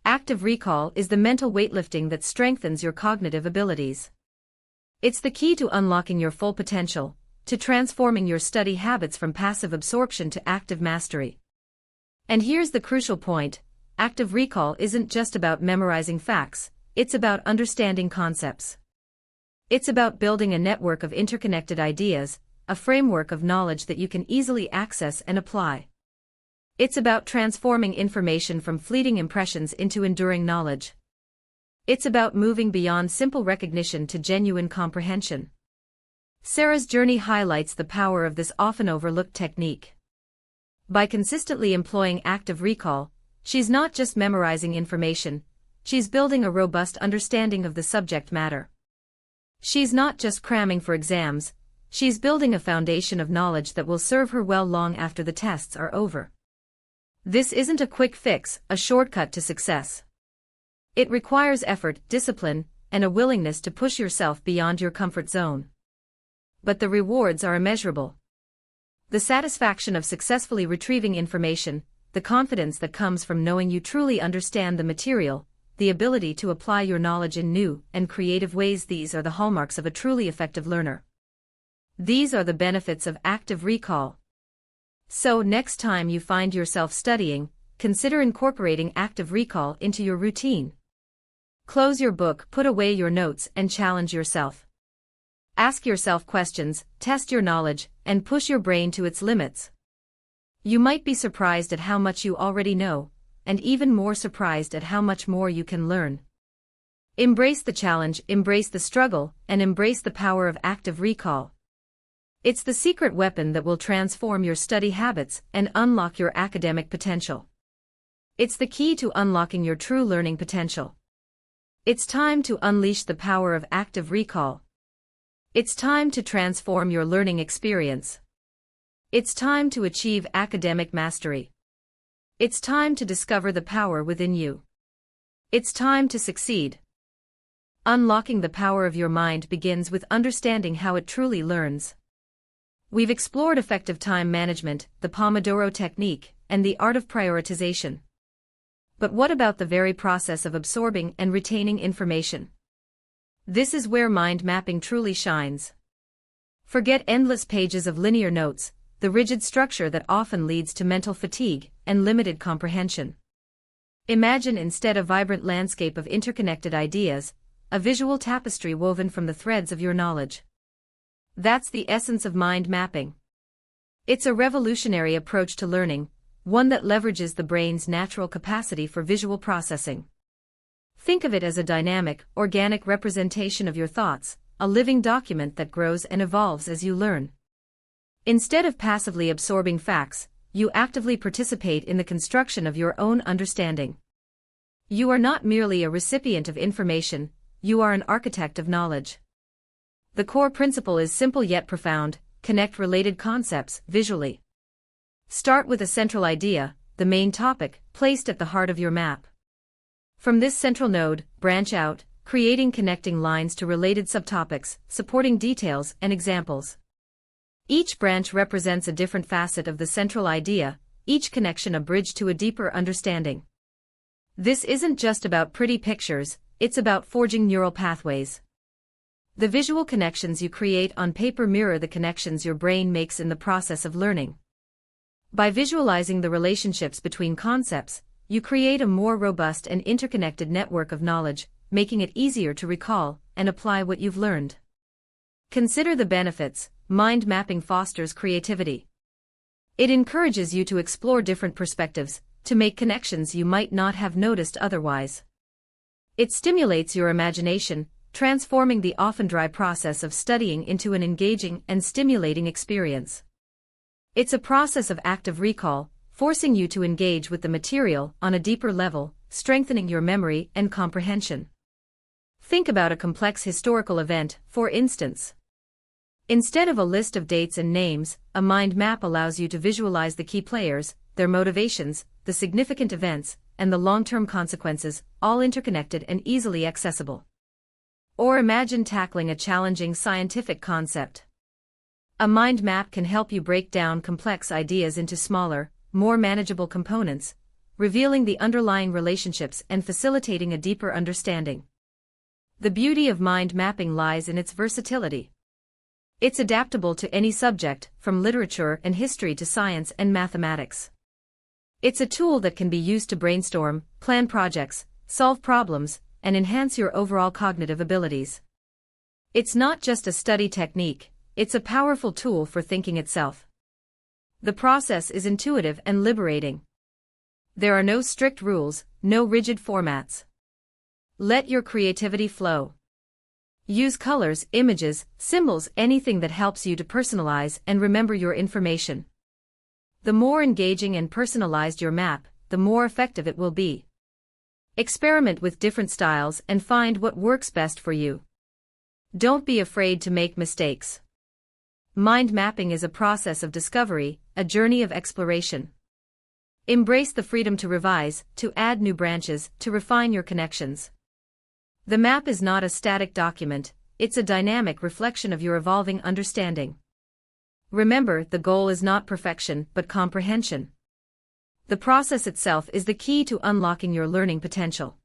Active recall is the mental weightlifting that strengthens your cognitive abilities. It's the key to unlocking your full potential, to transforming your study habits from passive absorption to active mastery. And here's the crucial point: active recall isn't just about memorizing facts, it's about understanding concepts. It's about building a network of interconnected ideas, a framework of knowledge that you can easily access and apply. It's about transforming information from fleeting impressions into enduring knowledge. It's about moving beyond simple recognition to genuine comprehension. Sarah's journey highlights the power of this often overlooked technique. By consistently employing active recall, she's not just memorizing information, she's building a robust understanding of the subject matter. She's not just cramming for exams, she's building a foundation of knowledge that will serve her well long after the tests are over. This isn't a quick fix, a shortcut to success. It requires effort, discipline, and a willingness to push yourself beyond your comfort zone. But the rewards are immeasurable. The satisfaction of successfully retrieving information, the confidence that comes from knowing you truly understand the material, the ability to apply your knowledge in new and creative ways, these are the hallmarks of a truly effective learner. These are the benefits of active recall. So next time you find yourself studying, consider incorporating active recall into your routine. Close your book, put away your notes, and challenge yourself. Ask yourself questions, test your knowledge, and push your brain to its limits. You might be surprised at how much you already know, and even more surprised at how much more you can learn. Embrace the challenge, embrace the struggle, and embrace the power of active recall. It's the secret weapon that will transform your study habits and unlock your academic potential. It's the key to unlocking your true learning potential. It's time to unleash the power of active recall. It's time to transform your learning experience. It's time to achieve academic mastery. It's time to discover the power within you. It's time to succeed. Unlocking the power of your mind begins with understanding how it truly learns. We've explored effective time management, the Pomodoro Technique, and the art of prioritization. But what about the very process of absorbing and retaining information? This is where mind mapping truly shines. Forget endless pages of linear notes, the rigid structure that often leads to mental fatigue and limited comprehension. Imagine instead a vibrant landscape of interconnected ideas, a visual tapestry woven from the threads of your knowledge. That's the essence of mind mapping. It's a revolutionary approach to learning, one that leverages the brain's natural capacity for visual processing. Think of it as a dynamic, organic representation of your thoughts, a living document that grows and evolves as you learn. Instead of passively absorbing facts, you actively participate in the construction of your own understanding. You are not merely a recipient of information, you are an architect of knowledge. The core principle is simple yet profound: connect related concepts visually. Start with a central idea, the main topic, placed at the heart of your map. From this central node, branch out, creating connecting lines to related subtopics, supporting details and examples. Each branch represents a different facet of the central idea, each connection a bridge to a deeper understanding. This isn't just about pretty pictures, it's about forging neural pathways. The visual connections you create on paper mirror the connections your brain makes in the process of learning. By visualizing the relationships between concepts, you create a more robust and interconnected network of knowledge, making it easier to recall and apply what you've learned. Consider the benefits. Mind mapping fosters creativity. It encourages you to explore different perspectives, to make connections you might not have noticed otherwise. It stimulates your imagination, transforming the often dry process of studying into an engaging and stimulating experience. It's a process of active recall, forcing you to engage with the material on a deeper level, strengthening your memory and comprehension. Think about a complex historical event, for instance. Instead of a list of dates and names, a mind map allows you to visualize the key players, their motivations, the significant events, and the long-term consequences, all interconnected and easily accessible. Or imagine tackling a challenging scientific concept. A mind map can help you break down complex ideas into smaller, more manageable components, revealing the underlying relationships and facilitating a deeper understanding. The beauty of mind mapping lies in its versatility. It's adaptable to any subject, from literature and history to science and mathematics. It's a tool that can be used to brainstorm, plan projects, solve problems, and enhance your overall cognitive abilities. It's not just a study technique, it's a powerful tool for thinking itself. The process is intuitive and liberating. There are no strict rules, no rigid formats. Let your creativity flow. Use colors, images, symbols, anything that helps you to personalize and remember your information. The more engaging and personalized your map, the more effective it will be. Experiment with different styles and find what works best for you. Don't be afraid to make mistakes. Mind mapping is a process of discovery, a journey of exploration. Embrace the freedom to revise, to add new branches, to refine your connections. The map is not a static document, it's a dynamic reflection of your evolving understanding. Remember, the goal is not perfection, but comprehension. The process itself is the key to unlocking your learning potential.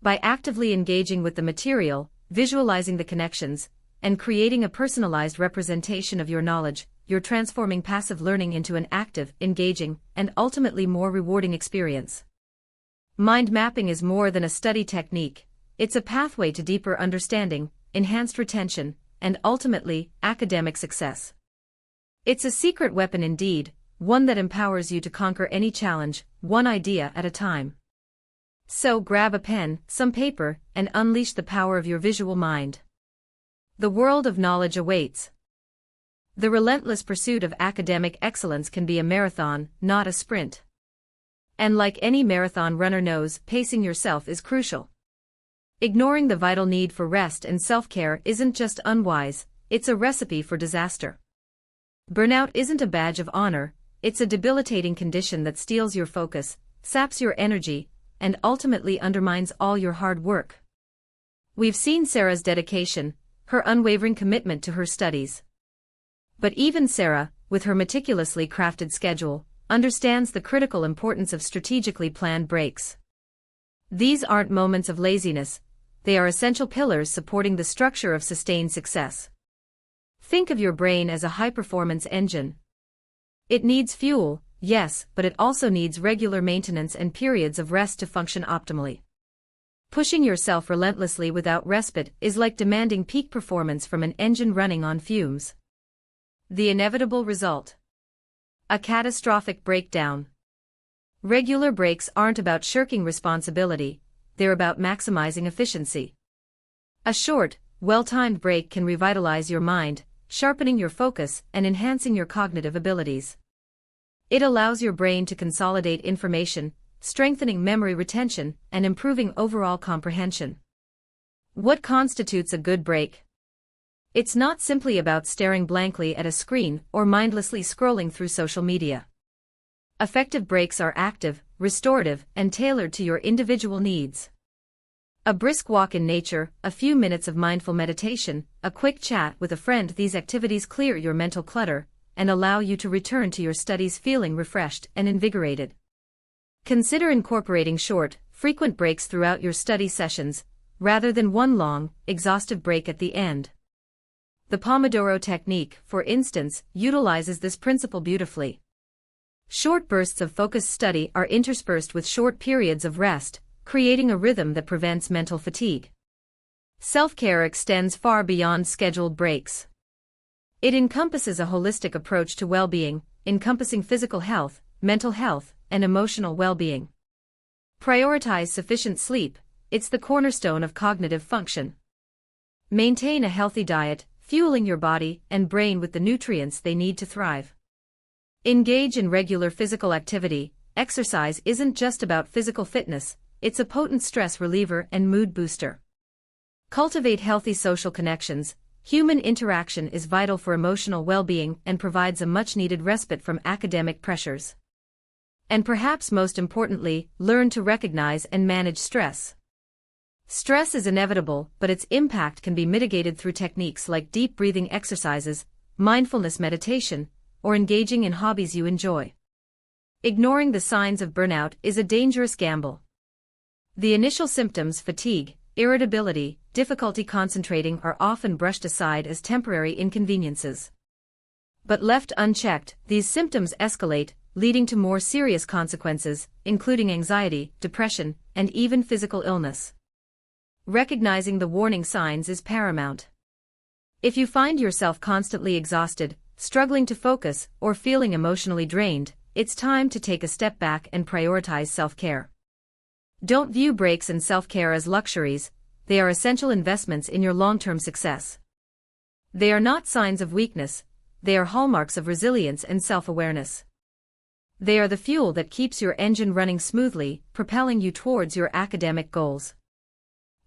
By actively engaging with the material, visualizing the connections, and creating a personalized representation of your knowledge, you're transforming passive learning into an active, engaging, and ultimately more rewarding experience. Mind mapping is more than a study technique, it's a pathway to deeper understanding, enhanced retention, and ultimately, academic success. It's a secret weapon indeed, one that empowers you to conquer any challenge, one idea at a time. So grab a pen, some paper, and unleash the power of your visual mind. The world of knowledge awaits. The relentless pursuit of academic excellence can be a marathon, not a sprint. And like any marathon runner knows, pacing yourself is crucial. Ignoring the vital need for rest and self-care isn't just unwise, it's a recipe for disaster. Burnout isn't a badge of honor, it's a debilitating condition that steals your focus, saps your energy, and ultimately undermines all your hard work. We've seen Sarah's dedication, her unwavering commitment to her studies. But even Sarah, with her meticulously crafted schedule, understands the critical importance of strategically planned breaks. These aren't moments of laziness, they are essential pillars supporting the structure of sustained success. Think of your brain as a high-performance engine. It needs fuel, yes, but it also needs regular maintenance and periods of rest to function optimally. Pushing yourself relentlessly without respite is like demanding peak performance from an engine running on fumes. The inevitable result: a catastrophic breakdown. Regular breaks aren't about shirking responsibility, they're about maximizing efficiency. A short, well-timed break can revitalize your mind, sharpening your focus and enhancing your cognitive abilities. It allows your brain to consolidate information, strengthening memory retention and improving overall comprehension. What constitutes a good break? It's not simply about staring blankly at a screen or mindlessly scrolling through social media. Effective breaks are active, restorative, and tailored to your individual needs. A brisk walk in nature, a few minutes of mindful meditation, a quick chat with a friend. These activities clear your mental clutter and allow you to return to your studies feeling refreshed and invigorated. Consider incorporating short, frequent breaks throughout your study sessions, rather than one long, exhaustive break at the end. The Pomodoro Technique, for instance, utilizes this principle beautifully. Short bursts of focused study are interspersed with short periods of rest, creating a rhythm that prevents mental fatigue. Self-care extends far beyond scheduled breaks. It encompasses a holistic approach to well-being, encompassing physical health, mental health, and emotional well-being. Prioritize sufficient sleep, it's the cornerstone of cognitive function. Maintain a healthy diet, fueling your body and brain with the nutrients they need to thrive. Engage in regular physical activity. Exercise isn't just about physical fitness, it's a potent stress reliever and mood booster. Cultivate healthy social connections. Human interaction is vital for emotional well-being and provides a much-needed respite from academic pressures. And perhaps most importantly, learn to recognize and manage stress. Stress is inevitable, but its impact can be mitigated through techniques like deep breathing exercises, mindfulness meditation, or engaging in hobbies you enjoy. Ignoring the signs of burnout is a dangerous gamble. The initial symptoms, fatigue, irritability, difficulty concentrating, are often brushed aside as temporary inconveniences. But left unchecked, these symptoms escalate, leading to more serious consequences, including anxiety, depression, and even physical illness. Recognizing the warning signs is paramount. If you find yourself constantly exhausted, struggling to focus, or feeling emotionally drained, it's time to take a step back and prioritize self-care. Don't view breaks and self-care as luxuries, they are essential investments in your long-term success. They are not signs of weakness, they are hallmarks of resilience and self-awareness. They are the fuel that keeps your engine running smoothly, propelling you towards your academic goals.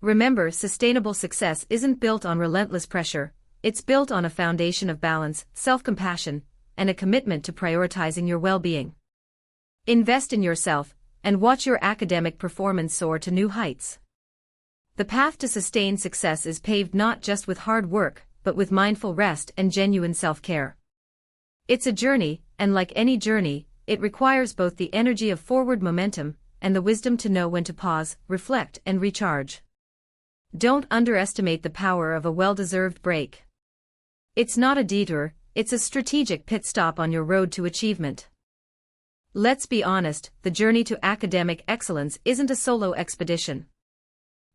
Remember, sustainable success isn't built on relentless pressure, it's built on a foundation of balance, self-compassion, and a commitment to prioritizing your well-being. Invest in yourself, and watch your academic performance soar to new heights. The path to sustained success is paved not just with hard work, but with mindful rest and genuine self-care. It's a journey, and like any journey, it requires both the energy of forward momentum and the wisdom to know when to pause, reflect, and recharge. Don't underestimate the power of a well-deserved break. It's not a detour, it's a strategic pit stop on your road to achievement. Let's be honest, the journey to academic excellence isn't a solo expedition.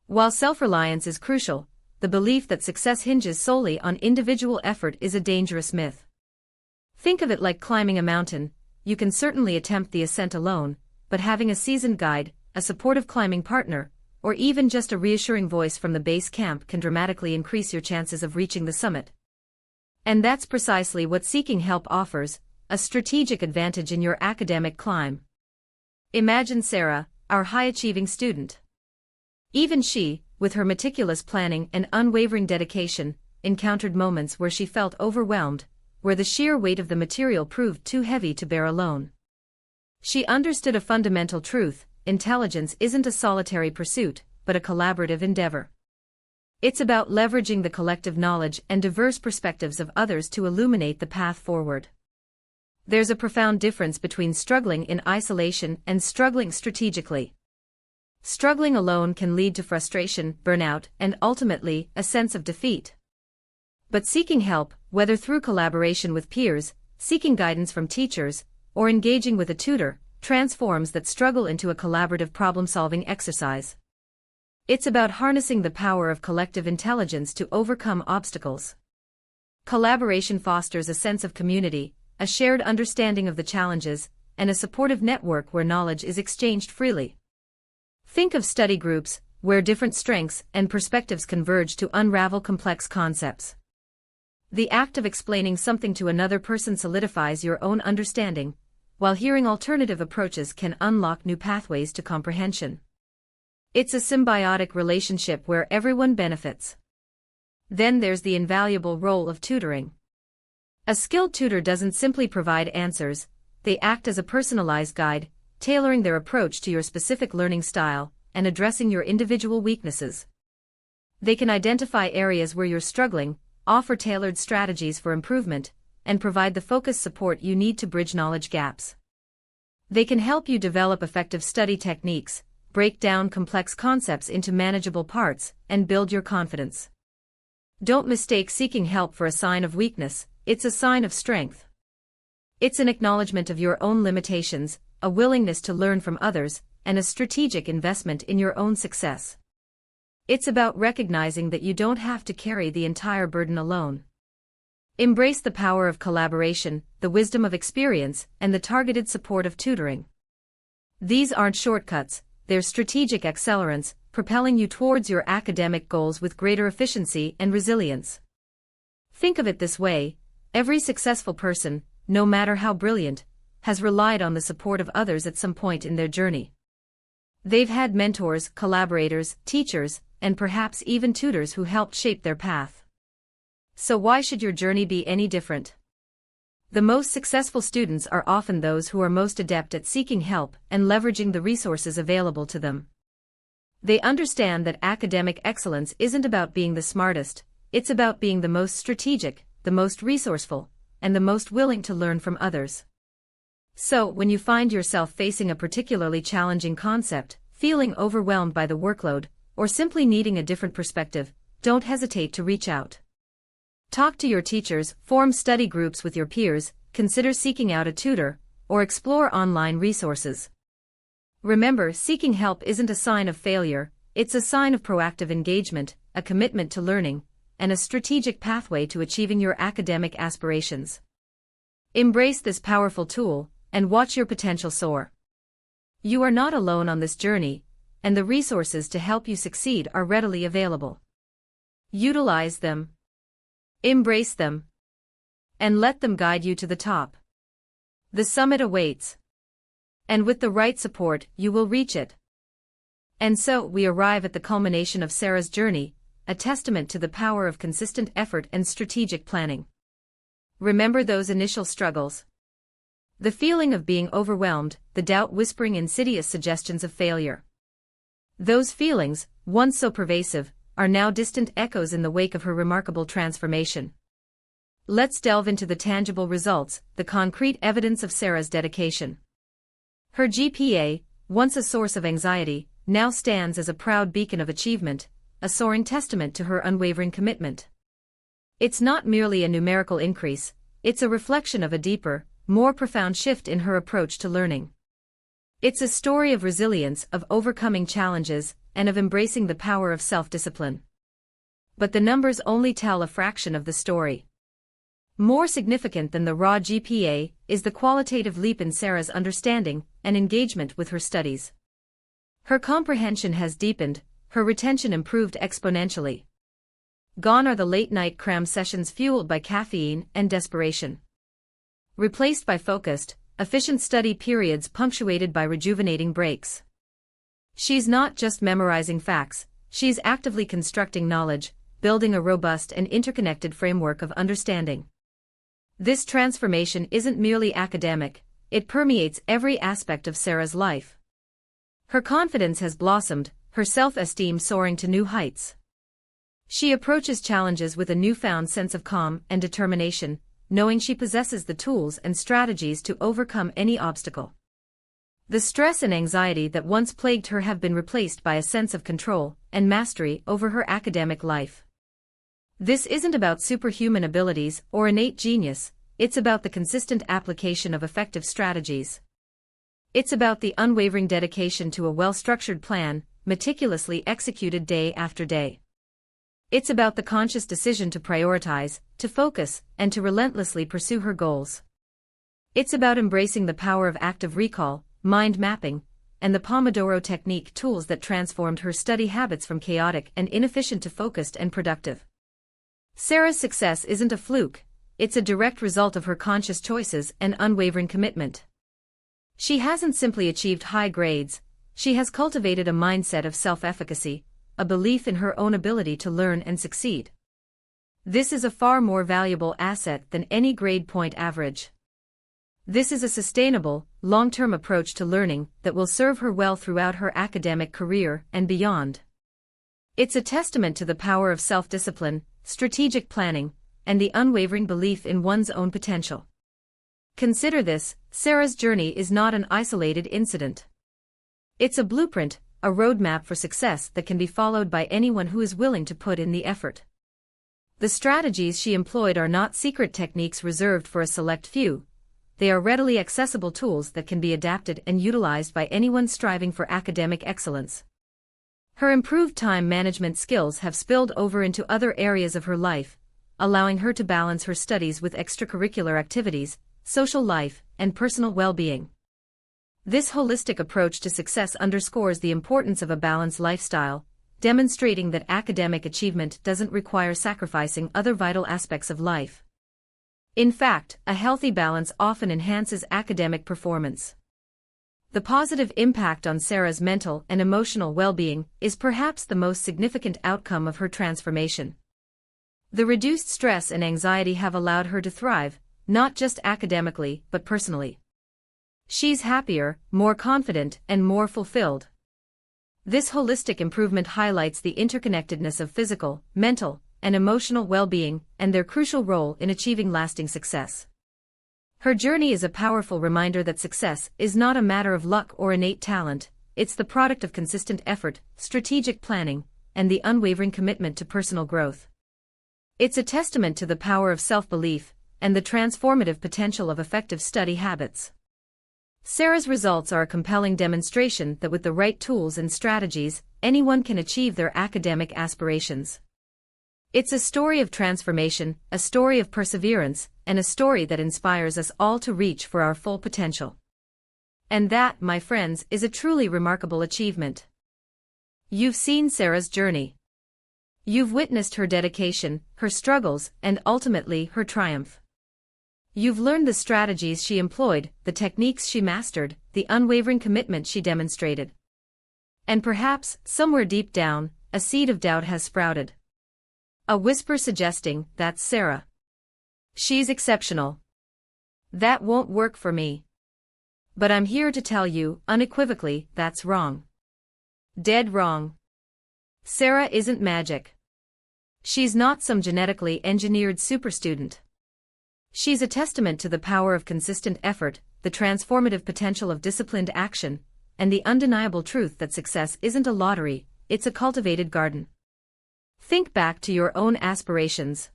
While self-reliance is crucial, the belief that success hinges solely on individual effort is a dangerous myth. Think of it like climbing a mountain. you can certainly attempt the ascent alone, but having a seasoned guide, a supportive climbing partner, or even just a reassuring voice from the base camp can dramatically increase your chances of reaching the summit. And that's precisely what seeking help offers, a strategic advantage in your academic climb. Imagine Sarah, our high-achieving student. Even she, with her meticulous planning and unwavering dedication, encountered moments where she felt overwhelmed, where the sheer weight of the material proved too heavy to bear alone. She understood a fundamental truth: intelligence isn't a solitary pursuit, but a collaborative endeavor. It's about leveraging the collective knowledge and diverse perspectives of others to illuminate the path forward. There's a profound difference between struggling in isolation and struggling strategically. Struggling alone can lead to frustration, burnout, and ultimately, a sense of defeat. But seeking help, whether through collaboration with peers, seeking guidance from teachers, or engaging with a tutor, transforms that struggle into a collaborative problem-solving exercise. It's about harnessing the power of collective intelligence to overcome obstacles. Collaboration fosters a sense of community, a shared understanding of the challenges, and a supportive network where knowledge is exchanged freely. Think of study groups, where different strengths and perspectives converge to unravel complex concepts. The act of explaining something to another person solidifies your own understanding, while hearing alternative approaches can unlock new pathways to comprehension. It's a symbiotic relationship where everyone benefits. Then there's the invaluable role of tutoring. A skilled tutor doesn't simply provide answers, they act as a personalized guide, tailoring their approach to your specific learning style and addressing your individual weaknesses. They can identify areas where you're struggling, offer tailored strategies for improvement, and provide the focused support you need to bridge knowledge gaps. They can help you develop effective study techniques, break down complex concepts into manageable parts, and build your confidence. Don't mistake seeking help for a sign of weakness, it's a sign of strength. It's an acknowledgement of your own limitations, a willingness to learn from others, and a strategic investment in your own success. It's about recognizing that you don't have to carry the entire burden alone. Embrace the power of collaboration, the wisdom of experience, and the targeted support of tutoring. These aren't shortcuts, they're strategic accelerants, propelling you towards your academic goals with greater efficiency and resilience. Think of it this way: every successful person, no matter how brilliant, has relied on the support of others at some point in their journey. They've had mentors, collaborators, teachers, and perhaps even tutors who helped shape their path. So why should your journey be any different? The most successful students are often those who are most adept at seeking help and leveraging the resources available to them. They understand that academic excellence isn't about being the smartest, it's about being the most strategic, the most resourceful, and the most willing to learn from others. So, when you find yourself facing a particularly challenging concept, feeling overwhelmed by the workload, or simply needing a different perspective, don't hesitate to reach out. Talk to your teachers, form study groups with your peers, consider seeking out a tutor, or explore online resources. Remember, seeking help isn't a sign of failure, it's a sign of proactive engagement, a commitment to learning, and a strategic pathway to achieving your academic aspirations. Embrace this powerful tool, and watch your potential soar. You are not alone on this journey, and the resources to help you succeed are readily available. Utilize them. Embrace them. And let them guide you to the top. The summit awaits. And with the right support, you will reach it. And so, we arrive at the culmination of Sarah's journey, a testament to the power of consistent effort and strategic planning. Remember those initial struggles. The feeling of being overwhelmed, the doubt whispering insidious suggestions of failure. Those feelings, once so pervasive, are now distant echoes in the wake of her remarkable transformation. Let's delve into the tangible results, the concrete evidence of Sarah's dedication. Her GPA, once a source of anxiety, now stands as a proud beacon of achievement, a soaring testament to her unwavering commitment. It's not merely a numerical increase, it's a reflection of a deeper, more profound shift in her approach to learning. It's a story of resilience, of overcoming challenges, and of embracing the power of self-discipline. But the numbers only tell a fraction of the story. More significant than the raw GPA is the qualitative leap in Sarah's understanding and engagement with her studies. Her comprehension has deepened, her retention improved exponentially. Gone are the late-night cram sessions fueled by caffeine and desperation. Replaced by focused, efficient study periods punctuated by rejuvenating breaks. She's not just memorizing facts, she's actively constructing knowledge, building a robust and interconnected framework of understanding. This transformation isn't merely academic, it permeates every aspect of Sarah's life. Her confidence has blossomed, her self-esteem soaring to new heights. She approaches challenges with a newfound sense of calm and determination, knowing she possesses the tools and strategies to overcome any obstacle. The stress and anxiety that once plagued her have been replaced by a sense of control and mastery over her academic life. This isn't about superhuman abilities or innate genius, it's about the consistent application of effective strategies. It's about the unwavering dedication to a well-structured plan, meticulously executed day after day. It's about the conscious decision to prioritize, to focus, and to relentlessly pursue her goals. It's about embracing the power of active recall, mind mapping, and the Pomodoro Technique tools that transformed her study habits from chaotic and inefficient to focused and productive. Sarah's success isn't a fluke, it's a direct result of her conscious choices and unwavering commitment. She hasn't simply achieved high grades, she has cultivated a mindset of self-efficacy, a belief in her own ability to learn and succeed. This is a far more valuable asset than any grade point average. This is a sustainable, long-term approach to learning that will serve her well throughout her academic career and beyond. It's a testament to the power of self-discipline, strategic planning, and the unwavering belief in one's own potential. Consider this, Sarah's journey is not an isolated incident. It's a blueprint, a roadmap for success that can be followed by anyone who is willing to put in the effort. The strategies she employed are not secret techniques reserved for a select few. They are readily accessible tools that can be adapted and utilized by anyone striving for academic excellence. Her improved time management skills have spilled over into other areas of her life, allowing her to balance her studies with extracurricular activities, social life, and personal well-being. This holistic approach to success underscores the importance of a balanced lifestyle, demonstrating that academic achievement doesn't require sacrificing other vital aspects of life. In fact, a healthy balance often enhances academic performance. The positive impact on Sarah's mental and emotional well-being is perhaps the most significant outcome of her transformation. The reduced stress and anxiety have allowed her to thrive, not just academically but personally. She's happier, more confident, and more fulfilled. This holistic improvement highlights the interconnectedness of physical, mental, and emotional well-being and their crucial role in achieving lasting success. Her journey is a powerful reminder that success is not a matter of luck or innate talent, it's the product of consistent effort, strategic planning, and the unwavering commitment to personal growth. It's a testament to the power of self-belief and the transformative potential of effective study habits. Sarah's results are a compelling demonstration that with the right tools and strategies, anyone can achieve their academic aspirations. It's a story of transformation, a story of perseverance, and a story that inspires us all to reach for our full potential. And that, my friends, is a truly remarkable achievement. You've seen Sarah's journey. You've witnessed her dedication, her struggles, and ultimately her triumph. You've learned the strategies she employed, the techniques she mastered, the unwavering commitment she demonstrated. And perhaps, somewhere deep down, a seed of doubt has sprouted. A whisper suggesting, that's Sarah. She's exceptional. That won't work for me. But I'm here to tell you, unequivocally, that's wrong. Dead wrong. Sarah isn't magic. She's not some genetically engineered superstudent. She's a testament to the power of consistent effort, the transformative potential of disciplined action, and the undeniable truth that success isn't a lottery, it's a cultivated garden. Think back to your own aspirations.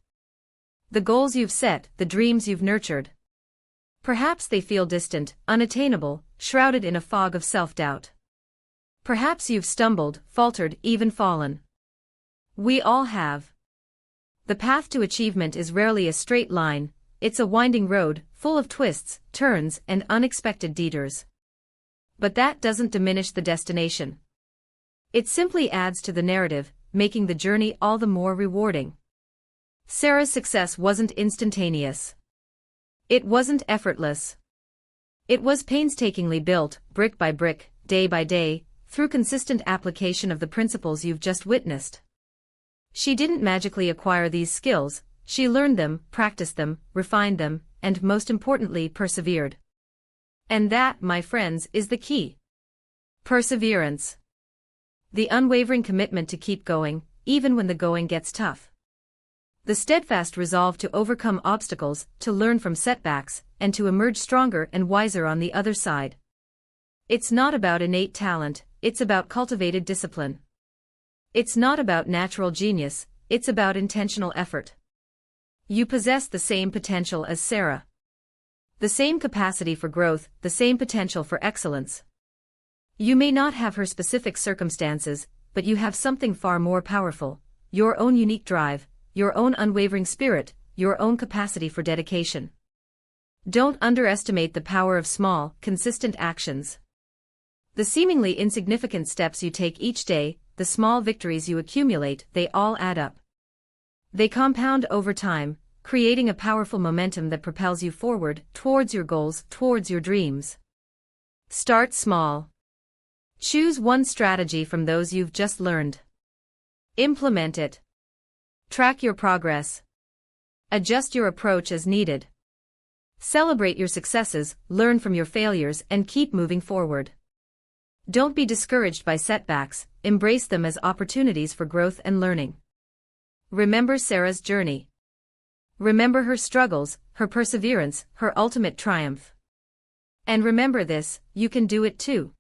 The goals you've set, the dreams you've nurtured. Perhaps they feel distant, unattainable, shrouded in a fog of self-doubt. Perhaps you've stumbled, faltered, even fallen. We all have. The path to achievement is rarely a straight line, it's a winding road, full of twists, turns, and unexpected detours. But that doesn't diminish the destination. It simply adds to the narrative, making the journey all the more rewarding. Sarah's success wasn't instantaneous. It wasn't effortless. It was painstakingly built, brick by brick, day by day, through consistent application of the principles you've just witnessed. She didn't magically acquire these skills, she learned them, practiced them, refined them, and most importantly persevered. And that, my friends, is the key. Perseverance. The unwavering commitment to keep going, even when the going gets tough. The steadfast resolve to overcome obstacles, to learn from setbacks, and to emerge stronger and wiser on the other side. It's not about innate talent, it's about cultivated discipline. It's not about natural genius, it's about intentional effort. You possess the same potential as Sarah. The same capacity for growth, the same potential for excellence. You may not have her specific circumstances, but you have something far more powerful, your own unique drive, your own unwavering spirit, your own capacity for dedication. Don't underestimate the power of small, consistent actions. The seemingly insignificant steps you take each day, the small victories you accumulate, they all add up. They compound over time, creating a powerful momentum that propels you forward, towards your goals, towards your dreams. Start small. Choose one strategy from those you've just learned. Implement it. Track your progress. Adjust your approach as needed. Celebrate your successes, learn from your failures, and keep moving forward. Don't be discouraged by setbacks, embrace them as opportunities for growth and learning. Remember Sarah's journey. Remember her struggles, her perseverance, her ultimate triumph. And remember this, you can do it too.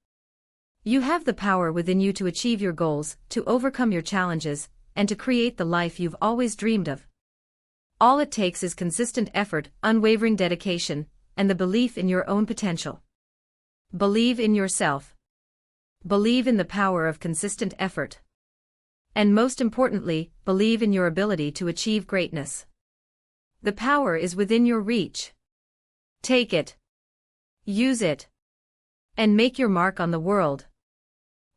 You have the power within you to achieve your goals, to overcome your challenges, and to create the life you've always dreamed of. All it takes is consistent effort, unwavering dedication, and the belief in your own potential. Believe in yourself. Believe in the power of consistent effort. And most importantly, believe in your ability to achieve greatness. The power is within your reach. Take it. Use it. And make your mark on the world.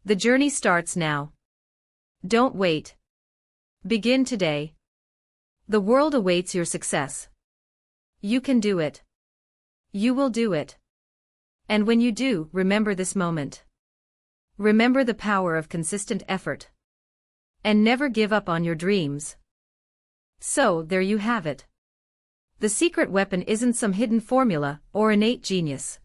The journey starts now. Don't wait. Begin today. The world awaits your success. You can do it. You will do it. And when you do, remember this moment. Remember the power of consistent effort. And never give up on your dreams. So, there you have it. The secret weapon isn't some hidden formula or innate genius.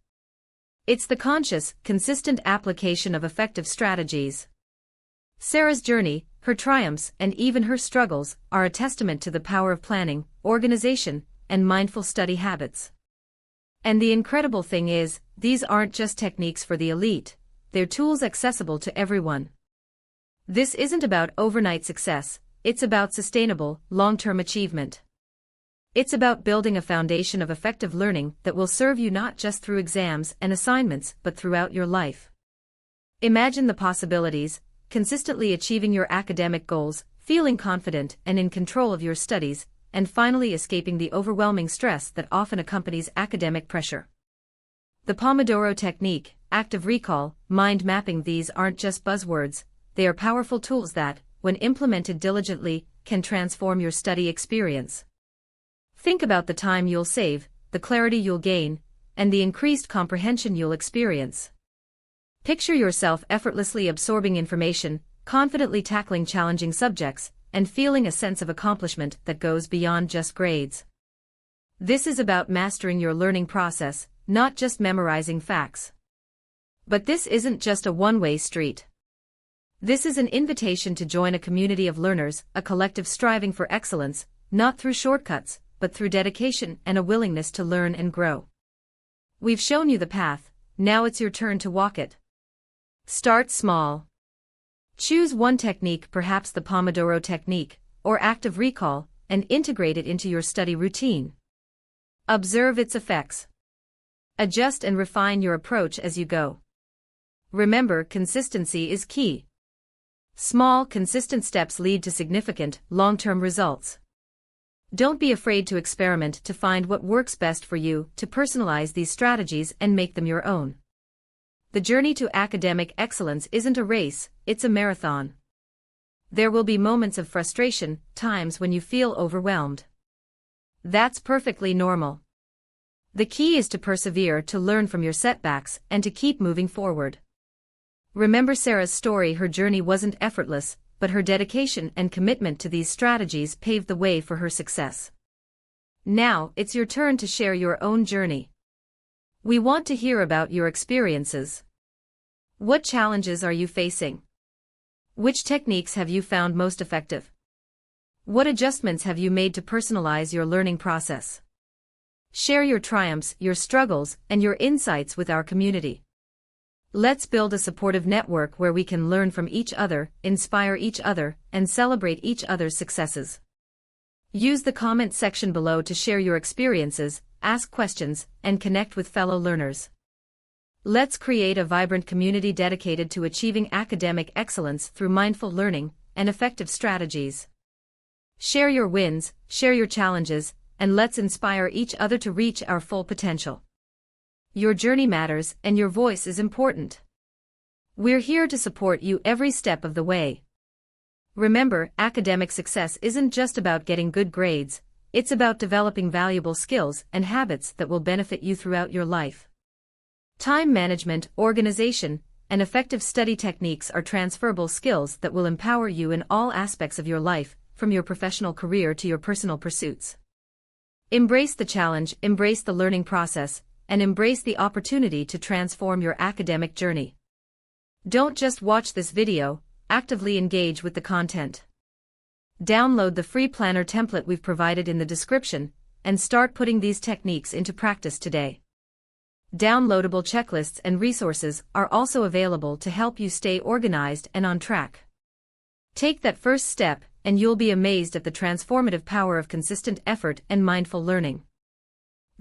It's the conscious, consistent application of effective strategies. Sarah's journey, her triumphs, and even her struggles are a testament to the power of planning, organization, and mindful study habits. And the incredible thing is, these aren't just techniques for the elite, they're tools accessible to everyone. This isn't about overnight success, it's about sustainable, long-term achievement. It's about building a foundation of effective learning that will serve you not just through exams and assignments but throughout your life. Imagine the possibilities, consistently achieving your academic goals, feeling confident and in control of your studies, and finally escaping the overwhelming stress that often accompanies academic pressure. The Pomodoro Technique, active recall, mind mapping, these aren't just buzzwords, they are powerful tools that, when implemented diligently, can transform your study experience. Think about the time you'll save, the clarity you'll gain, and the increased comprehension you'll experience. Picture yourself effortlessly absorbing information, confidently tackling challenging subjects, and feeling a sense of accomplishment that goes beyond just grades. This is about mastering your learning process, not just memorizing facts. But this isn't just a one-way street. This is an invitation to join a community of learners, a collective striving for excellence, not through shortcuts, but through dedication and a willingness to learn and grow. We've shown you the path, now it's your turn to walk it. Start small. Choose one technique, perhaps the Pomodoro Technique, or active recall, and integrate it into your study routine. Observe its effects. Adjust and refine your approach as you go. Remember, consistency is key. Small, consistent steps lead to significant, long-term results. Don't be afraid to experiment to find what works best for you, to personalize these strategies and make them your own. The journey to academic excellence isn't a race, it's a marathon. There will be moments of frustration, times when you feel overwhelmed. That's perfectly normal. The key is to persevere, to learn from your setbacks, and to keep moving forward. Remember Sarah's story. Her journey wasn't effortless, but her dedication and commitment to these strategies paved the way for her success. Now, it's your turn to share your own journey. We want to hear about your experiences. What challenges are you facing? Which techniques have you found most effective? What adjustments have you made to personalize your learning process? Share your triumphs, your struggles, and your insights with our community. Let's build a supportive network where we can learn from each other, inspire each other, and celebrate each other's successes. Use the comment section below to share your experiences, ask questions, and connect with fellow learners. Let's create a vibrant community dedicated to achieving academic excellence through mindful learning and effective strategies. Share your wins, share your challenges, and let's inspire each other to reach our full potential. Your journey matters, and your voice is important. We're here to support you every step of the way. Remember, academic success isn't just about getting good grades, it's about developing valuable skills and habits that will benefit you throughout your life. Time management, organization, and effective study techniques are transferable skills that will empower you in all aspects of your life, from your professional career to your personal pursuits. Embrace the challenge, embrace the learning process, and embrace the opportunity to transform your academic journey. Don't just watch this video, actively engage with the content. Download the free planner template we've provided in the description, and start putting these techniques into practice today. Downloadable checklists and resources are also available to help you stay organized and on track. Take that first step, and you'll be amazed at the transformative power of consistent effort and mindful learning.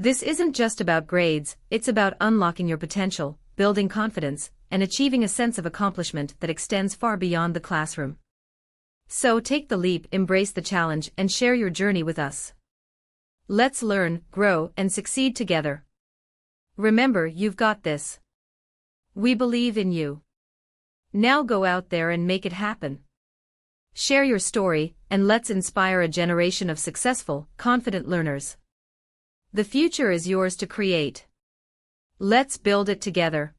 This isn't just about grades, it's about unlocking your potential, building confidence, and achieving a sense of accomplishment that extends far beyond the classroom. So take the leap, embrace the challenge, and share your journey with us. Let's learn, grow, and succeed together. Remember, you've got this. We believe in you. Now go out there and make it happen. Share your story, and let's inspire a generation of successful, confident learners. The future is yours to create. Let's build it together.